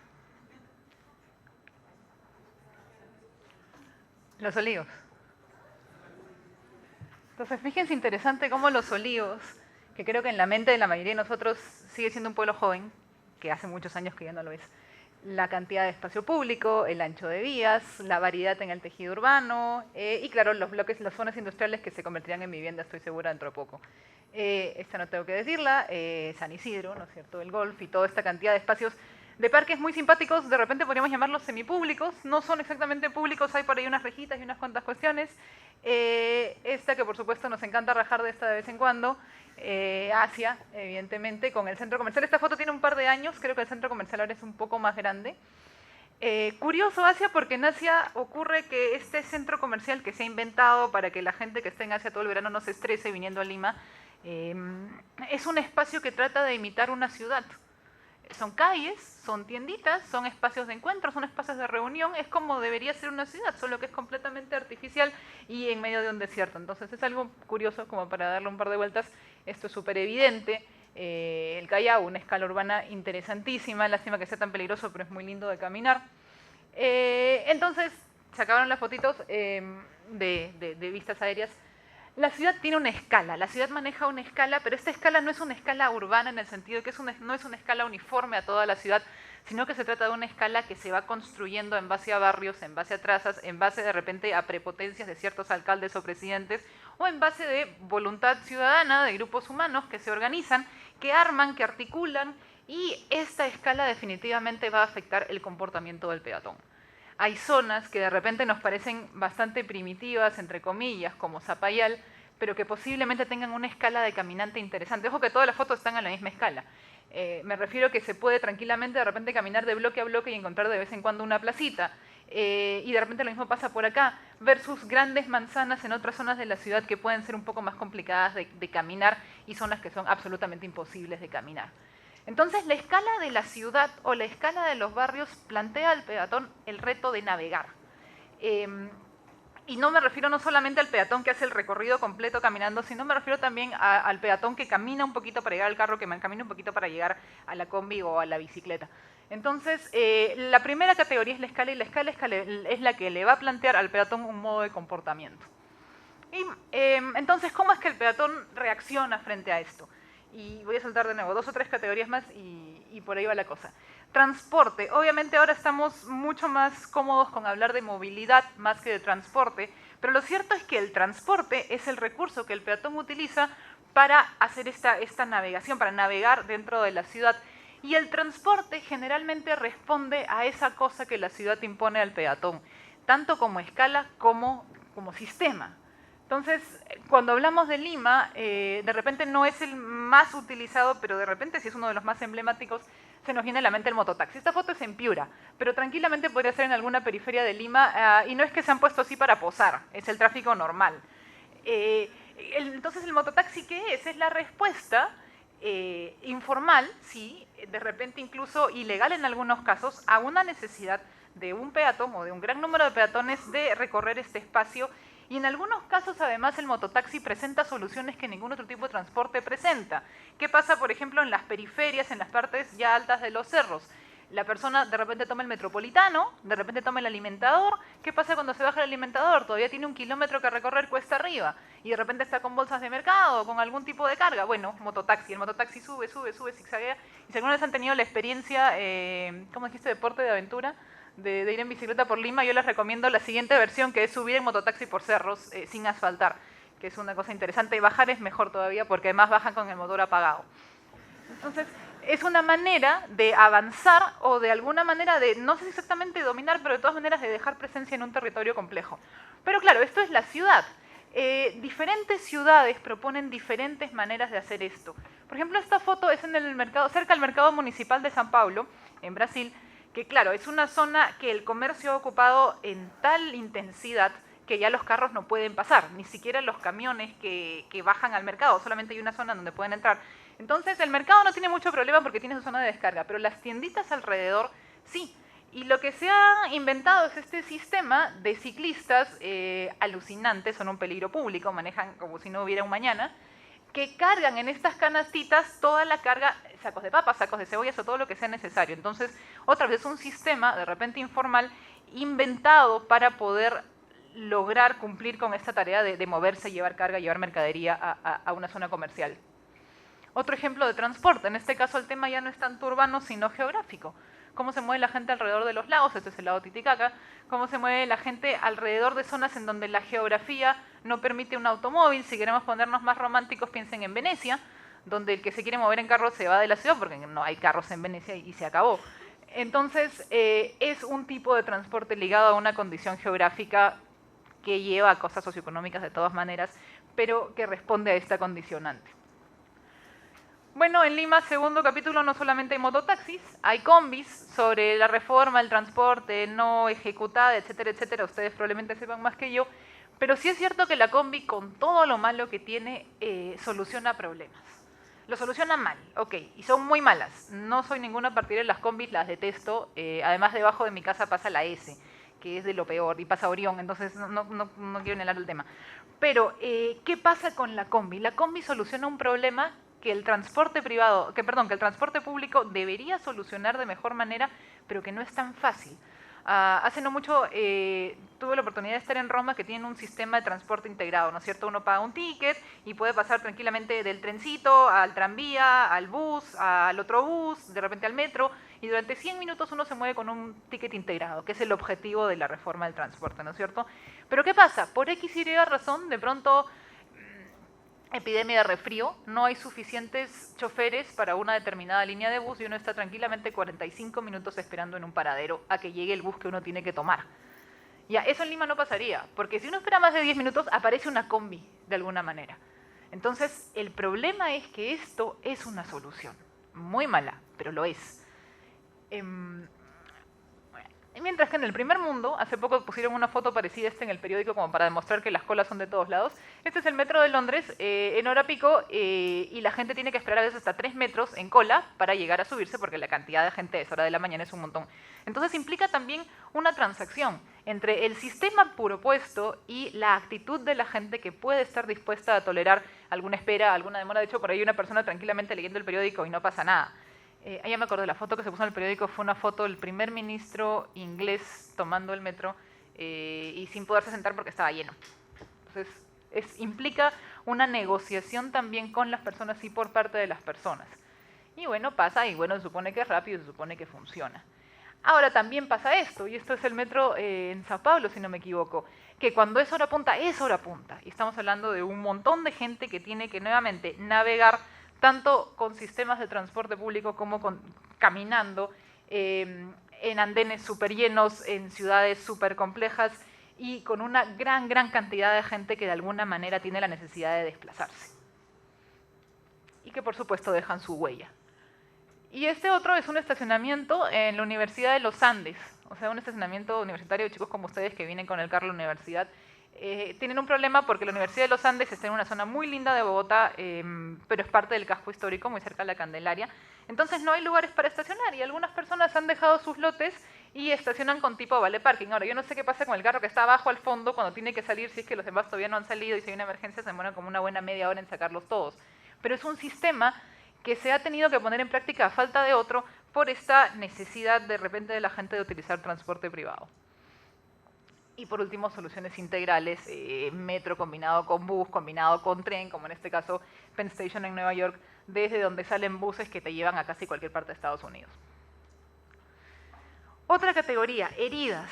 Los Olivos. Entonces, fíjense interesante cómo Los Olivos, que creo que en la mente de la mayoría de nosotros sigue siendo un pueblo joven, que hace muchos años que ya no lo es, la cantidad de espacio público, el ancho de vías, la variedad en el tejido urbano y claro, los bloques, las zonas industriales que se convertirían en vivienda, estoy segura, dentro de poco. Esta no tengo que decirla, San Isidro, ¿no es cierto?, el golf y toda esta cantidad de espacios de parques muy simpáticos, de repente podríamos llamarlos semipúblicos, no son exactamente públicos, hay por ahí unas rejitas y unas cuantas cuestiones. Esta que por supuesto nos encanta rajar de esta de vez en cuando, Asia, evidentemente, con el centro comercial. Esta foto tiene un par de años, creo que el centro comercial ahora es un poco más grande. Curioso Asia porque en Asia ocurre que este centro comercial que se ha inventado para que la gente que esté en Asia todo el verano no se estrese viniendo a Lima, es un espacio que trata de imitar una ciudad. Son calles, son tienditas, son espacios de encuentro, son espacios de reunión, es como debería ser una ciudad, solo que es completamente artificial y en medio de un desierto. Entonces es algo curioso como para darle un par de vueltas. Esto es súper evidente. El Callao, una escala urbana interesantísima, lástima que sea tan peligroso, pero es muy lindo de caminar. Entonces, se acabaron las fotitos de vistas aéreas. La ciudad tiene una escala, la ciudad maneja una escala, pero esta escala no es una escala urbana en el sentido de que no es una escala uniforme a toda la ciudad, sino que se trata de una escala que se va construyendo en base a barrios, en base a trazas, en base de repente a prepotencias de ciertos alcaldes o presidentes, o en base de voluntad ciudadana de grupos humanos que se organizan, que arman, que articulan, y esta escala definitivamente va a afectar el comportamiento del peatón. Hay zonas que de repente nos parecen bastante primitivas, entre comillas, como Zapayal, pero que posiblemente tengan una escala de caminante interesante. Ojo que todas las fotos están a la misma escala. Me refiero a que se puede tranquilamente de repente caminar de bloque a bloque y encontrar de vez en cuando una placita. Y de repente lo mismo pasa por acá, versus grandes manzanas en otras zonas de la ciudad que pueden ser un poco más complicadas de caminar y zonas que son absolutamente imposibles de caminar. Entonces, la escala de la ciudad o la escala de los barrios plantea al peatón el reto de navegar. Y no me refiero no solamente al peatón que hace el recorrido completo caminando, sino me refiero también al peatón que camina un poquito para llegar al carro, que camina un poquito para llegar a la combi o a la bicicleta. Entonces, la primera categoría es la escala, y la escala es la que le va a plantear al peatón un modo de comportamiento. Y entonces, ¿cómo es que el peatón reacciona frente a esto? Y voy a saltar de nuevo 2 o 3 categorías más y por ahí va la cosa. Transporte. Obviamente ahora estamos mucho más cómodos con hablar de movilidad más que de transporte, pero lo cierto es que el transporte es el recurso que el peatón utiliza para hacer esta navegación, para navegar dentro de la ciudad. Y el transporte generalmente responde a esa cosa que la ciudad impone al peatón, tanto como escala como sistema. Entonces, cuando hablamos de Lima, de repente no es el más utilizado, pero de repente sí es uno de los más emblemáticos, se nos viene a la mente el mototaxi. Esta foto es en Piura, pero tranquilamente podría ser en alguna periferia de Lima, y no es que se han puesto así para posar, es el tráfico normal. Entonces, ¿el mototaxi qué es? Es la respuesta informal, sí, de repente incluso ilegal en algunos casos, a una necesidad de un peatón o de un gran número de peatones de recorrer este espacio. Y en algunos casos, además, el mototaxi presenta soluciones que ningún otro tipo de transporte presenta. ¿Qué pasa, por ejemplo, en las periferias, en las partes ya altas de los cerros? La persona de repente toma el metropolitano, de repente toma el alimentador. ¿Qué pasa cuando se baja el alimentador? Todavía tiene 1 kilómetro que recorrer cuesta arriba y de repente está con bolsas de mercado o con algún tipo de carga. Bueno, mototaxi. El mototaxi sube, zigzaguea. Y si alguna vez han tenido la experiencia, ¿cómo dijiste? Deporte de aventura. De ir en bicicleta por Lima, yo les recomiendo la siguiente versión, que es subir en mototaxi por cerros sin asfaltar, que es una cosa interesante. Y bajar es mejor todavía porque además bajan con el motor apagado. Entonces, es una manera de avanzar o de alguna manera de, no sé si exactamente dominar, pero de todas maneras de dejar presencia en un territorio complejo. Pero claro, esto es la ciudad. Diferentes ciudades proponen diferentes maneras de hacer esto. Por ejemplo, esta foto es en el mercado, cerca del mercado municipal de São Paulo, en Brasil, que claro, es una zona que el comercio ha ocupado en tal intensidad que ya los carros no pueden pasar, ni siquiera los camiones que bajan al mercado, solamente hay una zona donde pueden entrar. Entonces el mercado no tiene mucho problema porque tiene su zona de descarga, pero las tienditas alrededor sí. Y lo que se ha inventado es este sistema de ciclistas alucinantes, son un peligro público, manejan como si no hubiera un mañana, que cargan en estas canastitas toda la carga, sacos de papas, sacos de cebollas o todo lo que sea necesario. Entonces, otra vez es un sistema de repente informal inventado para poder lograr cumplir con esta tarea de moverse, llevar carga, llevar mercadería a una zona comercial. Otro ejemplo de transporte, en este caso el tema ya no es tanto urbano, sino geográfico. Cómo se mueve la gente alrededor de los lagos, este es el lago Titicaca, cómo se mueve la gente alrededor de zonas en donde la geografía no permite un automóvil. Si queremos ponernos más románticos, piensen en Venecia, donde el que se quiere mover en carro se va de la ciudad porque no hay carros en Venecia y se acabó. Entonces, es un tipo de transporte ligado a una condición geográfica que lleva a cosas socioeconómicas de todas maneras, pero que responde a esta condicionante. Bueno, en Lima, segundo capítulo, no solamente hay mototaxis, hay combis sobre la reforma del transporte no ejecutada, etcétera, etcétera. Ustedes probablemente sepan más que yo, pero sí es cierto que la combi, con todo lo malo que tiene, soluciona problemas. Lo soluciona mal, ok, y son muy malas. No soy ninguna partidaria de las combis, las detesto. Además, debajo de mi casa pasa la S, que es de lo peor, y pasa Orión, entonces no quiero inhalar el tema. Pero, ¿qué pasa con la combi? La combi soluciona un problema que el transporte privado, que el transporte público debería solucionar de mejor manera, pero que no es tan fácil. Hace no mucho tuve la oportunidad de estar en Roma, que tienen un sistema de transporte integrado, ¿no es cierto? Uno paga un ticket y puede pasar tranquilamente del trencito al tranvía, al bus, al otro bus, de repente al metro, y durante 100 minutos uno se mueve con un ticket integrado, que es el objetivo de la reforma del transporte, ¿no es cierto? Pero ¿qué pasa? Por X y razón, de pronto, epidemia de resfrío, no hay suficientes choferes para una determinada línea de bus y uno está tranquilamente 45 minutos esperando en un paradero a que llegue el bus que uno tiene que tomar. Ya, eso en Lima no pasaría, porque si uno espera más de 10 minutos, aparece una combi de alguna manera. Entonces, el problema es que esto es una solución. Muy mala, pero lo es. En Mientras que en el primer mundo, hace poco pusieron una foto parecida a esta en el periódico como para demostrar que las colas son de todos lados. Este es el metro de Londres en hora pico y la gente tiene que esperar a veces hasta 3 metros en cola para llegar a subirse porque la cantidad de gente a esa hora de la mañana es un montón. Entonces implica también una transacción entre el sistema propuesto y la actitud de la gente que puede estar dispuesta a tolerar alguna espera, alguna demora. De hecho, por ahí hay una persona tranquilamente leyendo el periódico y no pasa nada. Ya me acuerdo, la foto que se puso en el periódico fue una foto del primer ministro inglés tomando el metro y sin poderse sentar porque estaba lleno. Entonces, implica una negociación también con las personas y por parte de las personas. Y bueno, pasa, y bueno, se supone que es rápido, se supone que funciona. Ahora también pasa esto, y esto es el metro en Sao Paulo, si no me equivoco, que cuando es hora punta, es hora punta. Y estamos hablando de un montón de gente que tiene que nuevamente navegar tanto con sistemas de transporte público como caminando, en andenes súper llenos, en ciudades súper complejas y con una gran cantidad de gente que de alguna manera tiene la necesidad de desplazarse. Y que por supuesto dejan su huella. Y este otro es un estacionamiento en la Universidad de los Andes, o sea, un estacionamiento universitario de chicos como ustedes que vienen con el carro a la universidad. Tienen un problema porque la Universidad de los Andes está en una zona muy linda de Bogotá, pero es parte del casco histórico, muy cerca de la Candelaria. Entonces no hay lugares para estacionar y algunas personas han dejado sus lotes y estacionan con tipo vale parking. Ahora, yo no sé qué pasa con el carro que está abajo al fondo cuando tiene que salir, si es que los demás todavía no han salido y si hay una emergencia se demoran como una buena media hora en sacarlos todos. Pero es un sistema que se ha tenido que poner en práctica a falta de otro por esta necesidad de repente de la gente de utilizar transporte privado. Y por último, soluciones integrales, metro combinado con bus, combinado con tren, como en este caso Penn Station en Nueva York, desde donde salen buses que te llevan a casi cualquier parte de Estados Unidos. Otra categoría, heridas.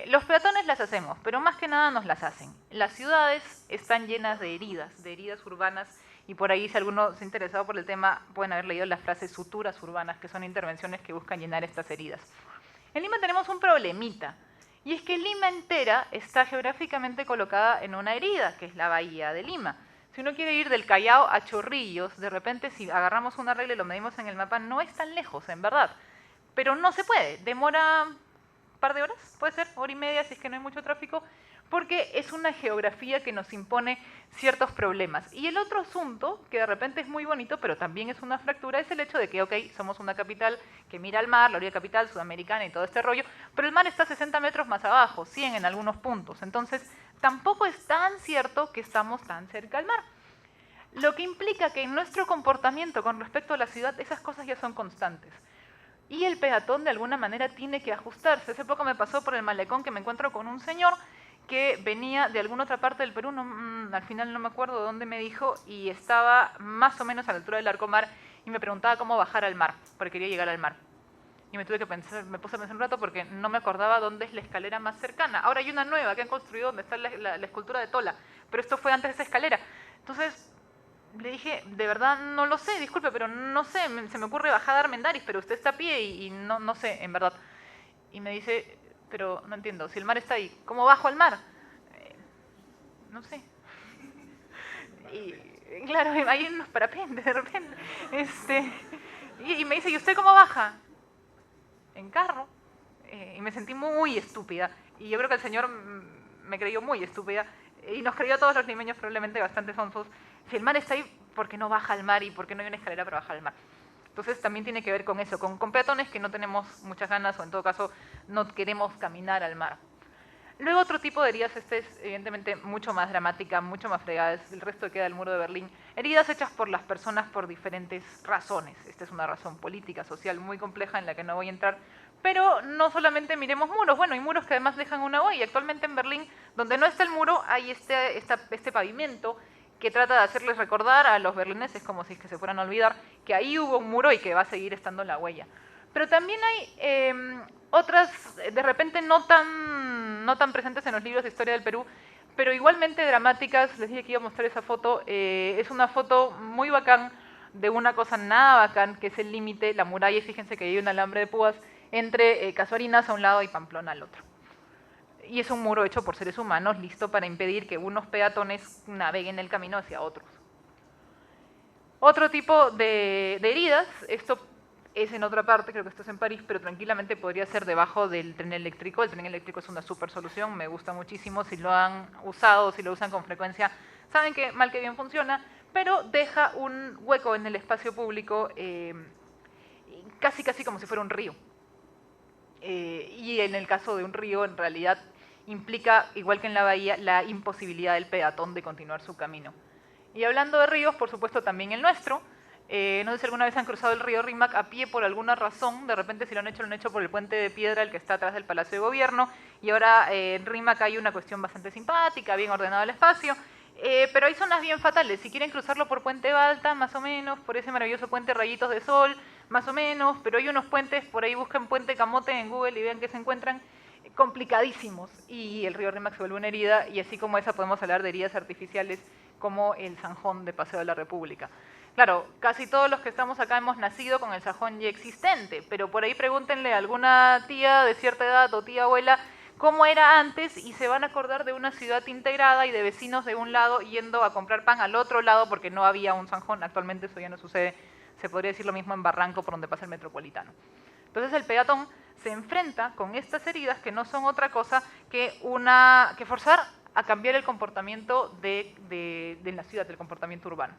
Los peatones las hacemos, pero más que nada nos las hacen. Las ciudades están llenas de heridas urbanas, y por ahí si alguno se ha interesado por el tema, pueden haber leído la frase suturas urbanas, que son intervenciones que buscan llenar estas heridas. En Lima tenemos un problemita, y es que Lima entera está geográficamente colocada en una herida, que es la Bahía de Lima. Si uno quiere ir del Callao a Chorrillos, de repente si agarramos una regla y lo medimos en el mapa, no es tan lejos, en verdad. Pero no se puede, demora un par de horas, puede ser, hora y media si es que no hay mucho tráfico, porque es una geografía que nos impone ciertos problemas. Y el otro asunto, que de repente es muy bonito, pero también es una fractura, es el hecho de que, ok, somos una capital que mira al mar, la orilla capital sudamericana y todo este rollo, pero el mar está 60 metros más abajo, 100 en algunos puntos. Entonces, tampoco es tan cierto que estamos tan cerca al mar. Lo que implica que en nuestro comportamiento con respecto a la ciudad, esas cosas ya son constantes. Y el peatón de alguna manera tiene que ajustarse. Hace poco me pasó por el malecón que me encuentro con un señor que venía de alguna otra parte del Perú, al final no me acuerdo de dónde me dijo, y estaba más o menos a la altura del Larcomar y me preguntaba cómo bajar al mar, porque quería llegar al mar. Y me puse a pensar un rato porque no me acordaba dónde es la escalera más cercana. Ahora hay una nueva que han construido donde está la escultura de Tola, pero esto fue antes de esa escalera. Entonces le dije, de verdad no lo sé, disculpe, pero no sé, se me ocurre bajar a Armendáriz, pero usted está a pie y no sé, en verdad. Y me dice, pero no entiendo, si el mar está ahí, ¿cómo bajo al mar? No sé. Y claro, hay unos parapentes de repente. Y me dice, ¿y usted cómo baja? En carro. Y me sentí muy estúpida. Y yo creo que el señor me creyó muy estúpida. Y nos creyó a todos los limeños probablemente bastante sonsos. Si el mar está ahí, ¿por qué no baja al mar? ¿Y por qué no hay una escalera para bajar al mar? Entonces también tiene que ver con eso, con peatones que no tenemos muchas ganas o en todo caso no queremos caminar al mar. Luego otro tipo de heridas, es evidentemente mucho más dramática, mucho más fregada, es el resto que queda del muro de Berlín. Heridas hechas por las personas por diferentes razones. Esta es una razón política, social muy compleja en la que no voy a entrar. Pero no solamente miremos muros, bueno, hay muros que además dejan una huella. Actualmente en Berlín, donde no está el muro, hay este pavimento que trata de hacerles recordar a los berlineses, como si es que se fueran a olvidar, que ahí hubo un muro y que va a seguir estando la huella. Pero también hay otras, de repente no tan presentes en los libros de historia del Perú, pero igualmente dramáticas. Les dije que iba a mostrar esa foto. Es una foto muy bacán de una cosa nada bacán, que es el límite, la muralla, y fíjense que hay un alambre de púas entre Casuarinas a un lado y Pamplona al otro. Y es un muro hecho por seres humanos, listo para impedir que unos peatones naveguen el camino hacia otros. Otro tipo de heridas, esto es en otra parte, creo que esto es en París, pero tranquilamente podría ser debajo del tren eléctrico. El tren eléctrico es una súper solución, me gusta muchísimo. Si lo han usado, si lo usan con frecuencia, saben que mal que bien funciona, pero deja un hueco en el espacio público casi como si fuera un río. Y en el caso de un río, en realidad implica, igual que en la bahía, la imposibilidad del peatón de continuar su camino. Y hablando de ríos, por supuesto también el nuestro. No sé si alguna vez han cruzado el río Rímac a pie por alguna razón. De repente si lo han hecho por el puente de piedra, el que está atrás del Palacio de Gobierno. Y ahora en Rímac hay una cuestión bastante simpática, bien ordenado el espacio. Pero hay zonas bien fatales. Si quieren cruzarlo por Puente Balta, más o menos, por ese maravilloso puente Rayitos de Sol, más o menos. Pero hay unos puentes, por ahí busquen Puente Camote en Google y vean que se encuentran complicadísimos. Y el río Rímac se vuelve una herida. Y así como esa podemos hablar de heridas artificiales como el Zanjón de Paseo de la República. Claro, casi todos los que estamos acá hemos nacido con el Zanjón ya existente, pero por ahí pregúntenle a alguna tía de cierta edad o tía abuela cómo era antes y se van a acordar de una ciudad integrada y de vecinos de un lado yendo a comprar pan al otro lado porque no había un Zanjón. Actualmente eso ya no sucede, se podría decir lo mismo en Barranco por donde pasa el Metropolitano. Entonces el peatón se enfrenta con estas heridas que no son otra cosa que forzar a cambiar el comportamiento de la ciudad, el comportamiento urbano.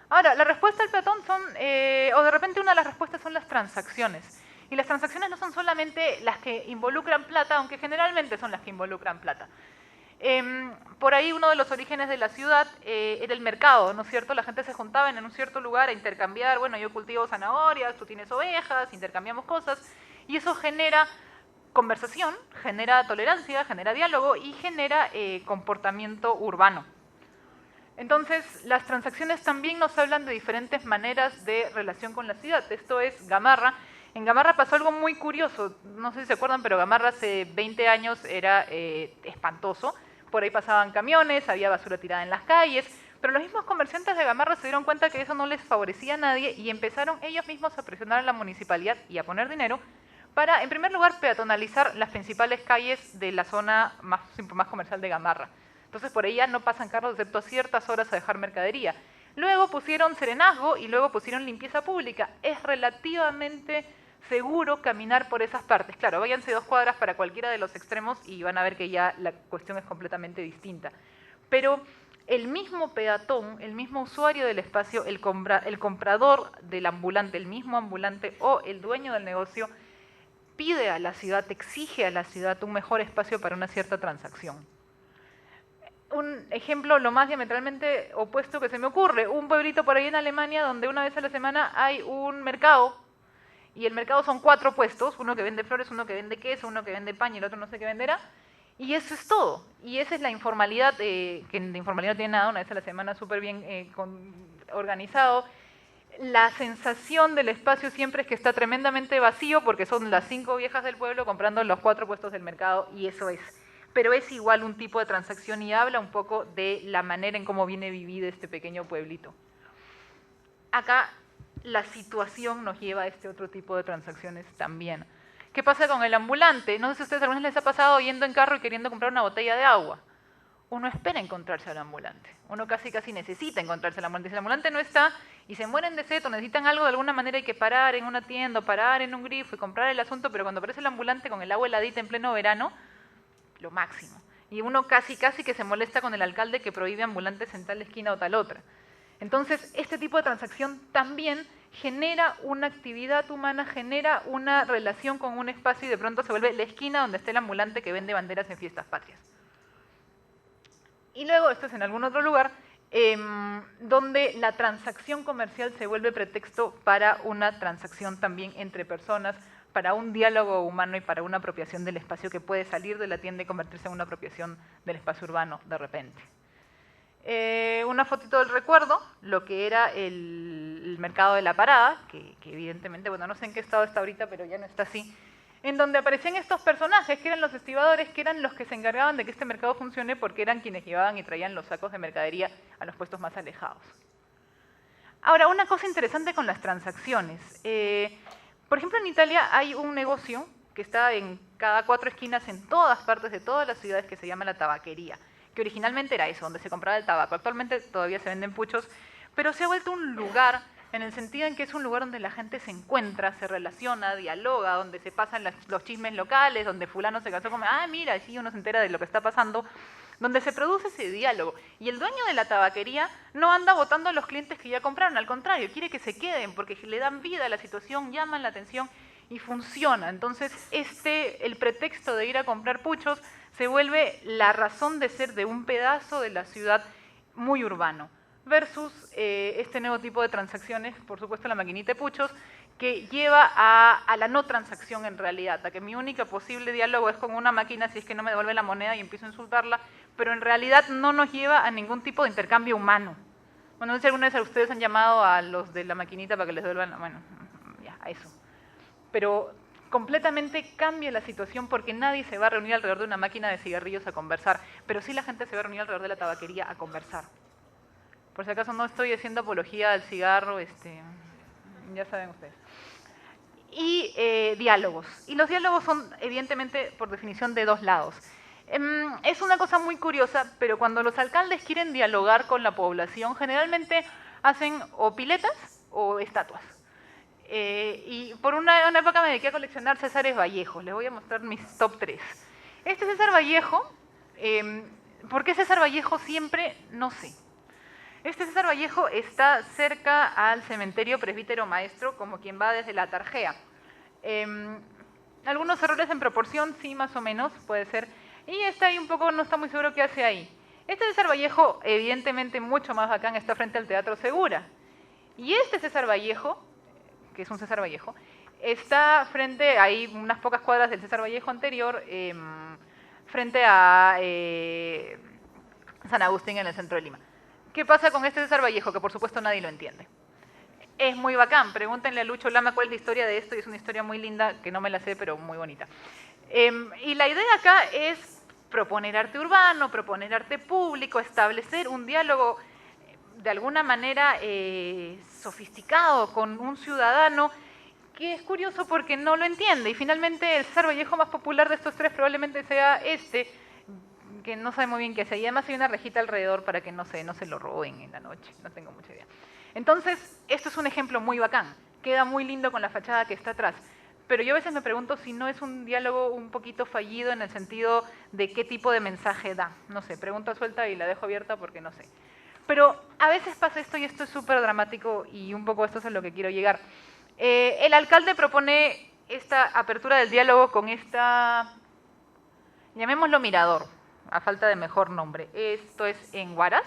Ahora, la respuesta al peatón o de repente una de las respuestas son las transacciones. Y las transacciones no son solamente las que involucran plata, aunque generalmente son las que involucran plata. Por ahí uno de los orígenes de la ciudad era el mercado, ¿no es cierto? La gente se juntaba en un cierto lugar a intercambiar, bueno, yo cultivo zanahorias, tú tienes ovejas, intercambiamos cosas, y eso genera conversación, genera tolerancia, genera diálogo y genera comportamiento urbano. Entonces, las transacciones también nos hablan de diferentes maneras de relación con la ciudad. Esto es Gamarra. En Gamarra pasó algo muy curioso. No sé si se acuerdan, pero Gamarra hace 20 años era espantoso. Por ahí pasaban camiones, había basura tirada en las calles. Pero los mismos comerciantes de Gamarra se dieron cuenta que eso no les favorecía a nadie y empezaron ellos mismos a presionar a la municipalidad y a poner dinero para, en primer lugar, peatonalizar las principales calles de la zona más comercial de Gamarra. Entonces por ella no pasan carros excepto a ciertas horas a dejar mercadería. Luego pusieron serenazgo y luego pusieron limpieza pública. Es relativamente seguro caminar por esas partes. Claro, váyanse 2 cuadras para cualquiera de los extremos y van a ver que ya la cuestión es completamente distinta. Pero el mismo peatón, el mismo usuario del espacio, el comprador del ambulante, el mismo ambulante o el dueño del negocio, pide a la ciudad, exige a la ciudad un mejor espacio para una cierta transacción. Un ejemplo lo más diametralmente opuesto que se me ocurre, un pueblito por ahí en Alemania donde una vez a la semana hay un mercado y el mercado son 4 puestos, uno que vende flores, uno que vende queso, uno que vende pan y el otro no sé qué venderá, y eso es todo. Y esa es la informalidad, que de informalidad no tiene nada, una vez a la semana súper bien organizado. La sensación del espacio siempre es que está tremendamente vacío porque son las 5 viejas del pueblo comprando los 4 puestos del mercado y eso es. Pero es igual un tipo de transacción y habla un poco de la manera en cómo viene vivido este pequeño pueblito. Acá la situación nos lleva a este otro tipo de transacciones también. ¿Qué pasa con el ambulante? No sé si a ustedes alguna vez les ha pasado yendo en carro y queriendo comprar una botella de agua. Uno espera encontrarse al ambulante. Uno casi necesita encontrarse al ambulante. Si el ambulante no está y se mueren de sed o necesitan algo de alguna manera, hay que parar en una tienda, parar en un grifo y comprar el asunto, pero cuando aparece el ambulante con el agua heladita en pleno verano, lo máximo. Y uno casi que se molesta con el alcalde que prohíbe ambulantes en tal esquina o tal otra. Entonces, este tipo de transacción también genera una actividad humana, genera una relación con un espacio y de pronto se vuelve la esquina donde está el ambulante que vende banderas en fiestas patrias. Y luego, esto es en algún otro lugar, donde la transacción comercial se vuelve pretexto para una transacción también entre personas, para un diálogo humano y para una apropiación del espacio que puede salir de la tienda y convertirse en una apropiación del espacio urbano de repente. Una fotito del recuerdo, lo que era el mercado de la parada, que evidentemente, bueno, no sé en qué estado está ahorita, pero ya no está así, en donde aparecían estos personajes que eran los estibadores, que eran los que se encargaban de que este mercado funcione porque eran quienes llevaban y traían los sacos de mercadería a los puestos más alejados. Ahora, una cosa interesante con las transacciones. Por ejemplo, en Italia hay un negocio que está en cada 4 esquinas en todas partes de todas las ciudades que se llama la tabaquería, que originalmente era eso, donde se compraba el tabaco. Actualmente todavía se venden puchos, pero se ha vuelto un lugar en el sentido en que es un lugar donde la gente se encuentra, se relaciona, dialoga, donde se pasan los chismes locales, donde fulano se casó con... Ah, mira, sí, uno se entera de lo que está pasando, donde se produce ese diálogo. Y el dueño de la tabaquería no anda votando a los clientes que ya compraron, al contrario, quiere que se queden porque le dan vida a la situación, llaman la atención y funciona. Entonces, el pretexto de ir a comprar puchos se vuelve la razón de ser de un pedazo de la ciudad muy urbano, versus este nuevo tipo de transacciones, por supuesto la maquinita de puchos, que lleva a la no transacción en realidad, a que mi única posible diálogo es con una máquina si es que no me devuelve la moneda y empiezo a insultarla, pero en realidad no nos lleva a ningún tipo de intercambio humano. Bueno, no sé si alguna vez ustedes han llamado a los de la maquinita para que les devuelvan, bueno, ya, a eso. Pero completamente cambia la situación porque nadie se va a reunir alrededor de una máquina de cigarrillos a conversar, pero sí la gente se va a reunir alrededor de la tabaquería a conversar. Por si acaso no estoy haciendo apología al cigarro, ya saben ustedes. Y diálogos. Y los diálogos son, evidentemente, por definición, de dos lados. Es una cosa muy curiosa, pero cuando los alcaldes quieren dialogar con la población, generalmente hacen o piletas o estatuas. Y por una época me dediqué a coleccionar Césares Vallejos. Les voy a mostrar mis top 3. Este César Vallejo, ¿por qué César Vallejo siempre? No sé. Este César Vallejo está cerca al cementerio Presbítero Maestro, como quien va desde la Tarjea. Algunos errores en proporción, sí, más o menos, puede ser. Y está ahí un poco, no está muy seguro qué hace ahí. Este César Vallejo, evidentemente mucho más bacán, está frente al Teatro Segura. Y este César Vallejo, que es un César Vallejo, está frente, ahí unas pocas cuadras del César Vallejo anterior, frente a San Agustín en el centro de Lima. ¿Qué pasa con este César Vallejo? Que por supuesto nadie lo entiende. Es muy bacán, pregúntenle a Lucho Lama cuál es la historia de esto, y es una historia muy linda, que no me la sé, pero muy bonita. Y la idea acá es proponer arte urbano, proponer arte público, establecer un diálogo de alguna manera sofisticado con un ciudadano que es curioso porque no lo entiende. Y finalmente el César Vallejo más popular de estos tres probablemente sea que no sabe muy bien qué hacer. Y además hay una rejita alrededor para que no se lo roben en la noche, no tengo mucha idea. Entonces, esto es un ejemplo muy bacán, queda muy lindo con la fachada que está atrás. Pero yo a veces me pregunto si no es un diálogo un poquito fallido en el sentido de qué tipo de mensaje da. No sé, pregunta suelta y la dejo abierta porque no sé. Pero a veces pasa esto y esto es súper dramático y un poco esto es a lo que quiero llegar. El alcalde propone esta apertura del diálogo con llamémoslo mirador, a falta de mejor nombre. Esto es en Huaraz.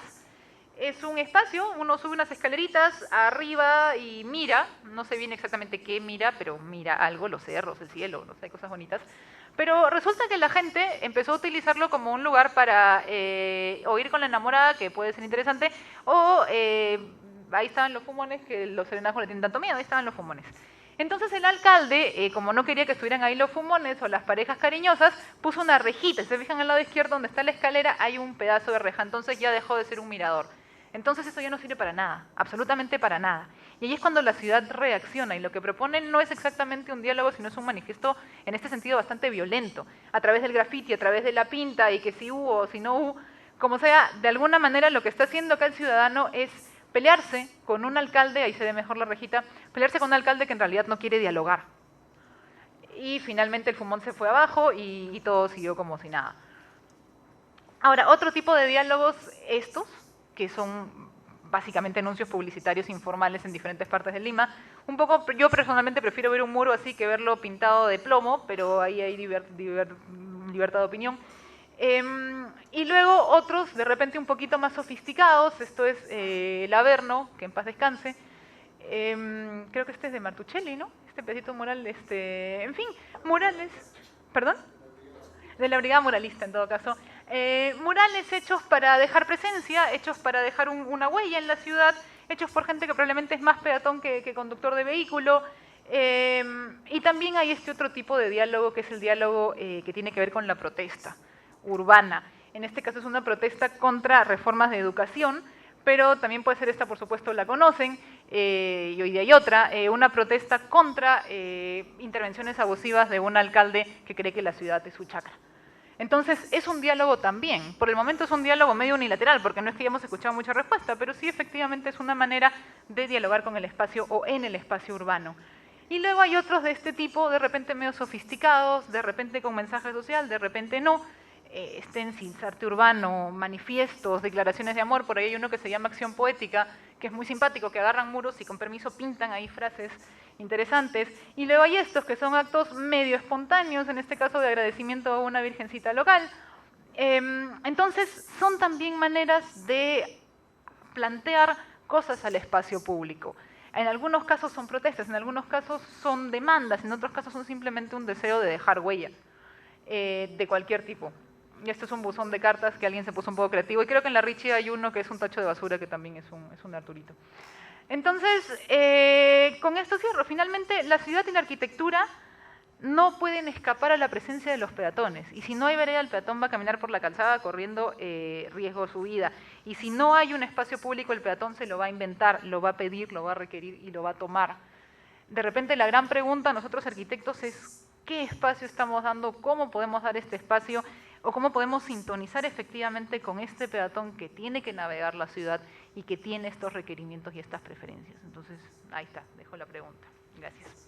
Es un espacio, uno sube unas escaleritas arriba y mira, no sé bien exactamente qué mira, pero mira algo, los cerros, el cielo, no sé, hay cosas bonitas. Pero resulta que la gente empezó a utilizarlo como un lugar para o ir con la enamorada, que puede ser interesante, o ahí estaban los fumones, que los serenazgos le tienen tanto miedo, ahí estaban los fumones. Entonces el alcalde, como no quería que estuvieran ahí los fumones o las parejas cariñosas, puso una rejita. Si se fijan al lado izquierdo donde está la escalera, hay un pedazo de reja, entonces ya dejó de ser un mirador. Entonces eso ya no sirve para nada, absolutamente para nada. Y ahí es cuando la ciudad reacciona y lo que proponen no es exactamente un diálogo, sino es un manifiesto en este sentido bastante violento, a través del grafiti, a través de la pinta y que si hubo o si no hubo, como sea, de alguna manera lo que está haciendo acá el ciudadano es pelearse con un alcalde, ahí se ve mejor la rejita, pelearse con un alcalde que en realidad no quiere dialogar. Y finalmente el fumón se fue abajo y todo siguió como si nada. Ahora, otro tipo de diálogos estos, que son básicamente anuncios publicitarios informales en diferentes partes de Lima. Un poco, yo personalmente prefiero ver un muro así que verlo pintado de plomo, pero ahí hay libertad de opinión. Y luego otros, de repente un poquito más sofisticados, esto es el Averno, que en paz descanse. Creo que este es de Martuchelli, ¿no? Este pedacito mural, en fin, murales, ¿perdón? De la Brigada Muralista, en todo caso. Murales hechos para dejar presencia, hechos para dejar una huella en la ciudad, hechos por gente que probablemente es más peatón que conductor de vehículo. Y también hay este otro tipo de diálogo, que es el diálogo que tiene que ver con la protesta urbana. En este caso es una protesta contra reformas de educación, pero también puede ser esta, por supuesto, la conocen, y hoy día hay otra, una protesta contra intervenciones abusivas de un alcalde que cree que la ciudad es su chacra. Entonces, es un diálogo también. Por el momento es un diálogo medio unilateral, porque no es que hayamos escuchado mucha respuesta, pero sí efectivamente es una manera de dialogar con el espacio o en el espacio urbano. Y luego hay otros de este tipo, de repente medio sofisticados, de repente con mensaje social, de repente no, stencils, arte urbano, manifiestos, declaraciones de amor. Por ahí hay uno que se llama Acción Poética, que es muy simpático, que agarran muros y con permiso pintan ahí frases interesantes. Y luego hay estos que son actos medio espontáneos, en este caso de agradecimiento a una virgencita local. Entonces, son también maneras de plantear cosas al espacio público. En algunos casos son protestas, en algunos casos son demandas, en otros casos son simplemente un deseo de dejar huella, de cualquier tipo. Y esto es un buzón de cartas que alguien se puso un poco creativo, y creo que en la Richie hay uno que es un tacho de basura, que también es un Arturito. Entonces, con esto cierro. Finalmente, la ciudad y la arquitectura no pueden escapar a la presencia de los peatones. Y si no hay vereda, el peatón va a caminar por la calzada corriendo riesgo de su vida. Y si no hay un espacio público, el peatón se lo va a inventar, lo va a pedir, lo va a requerir y lo va a tomar. De repente, la gran pregunta a nosotros arquitectos es ¿qué espacio estamos dando? ¿Cómo podemos dar este espacio? ¿O cómo podemos sintonizar efectivamente con este peatón que tiene que navegar la ciudad y que tiene estos requerimientos y estas preferencias? Entonces, ahí está, dejo la pregunta. Gracias.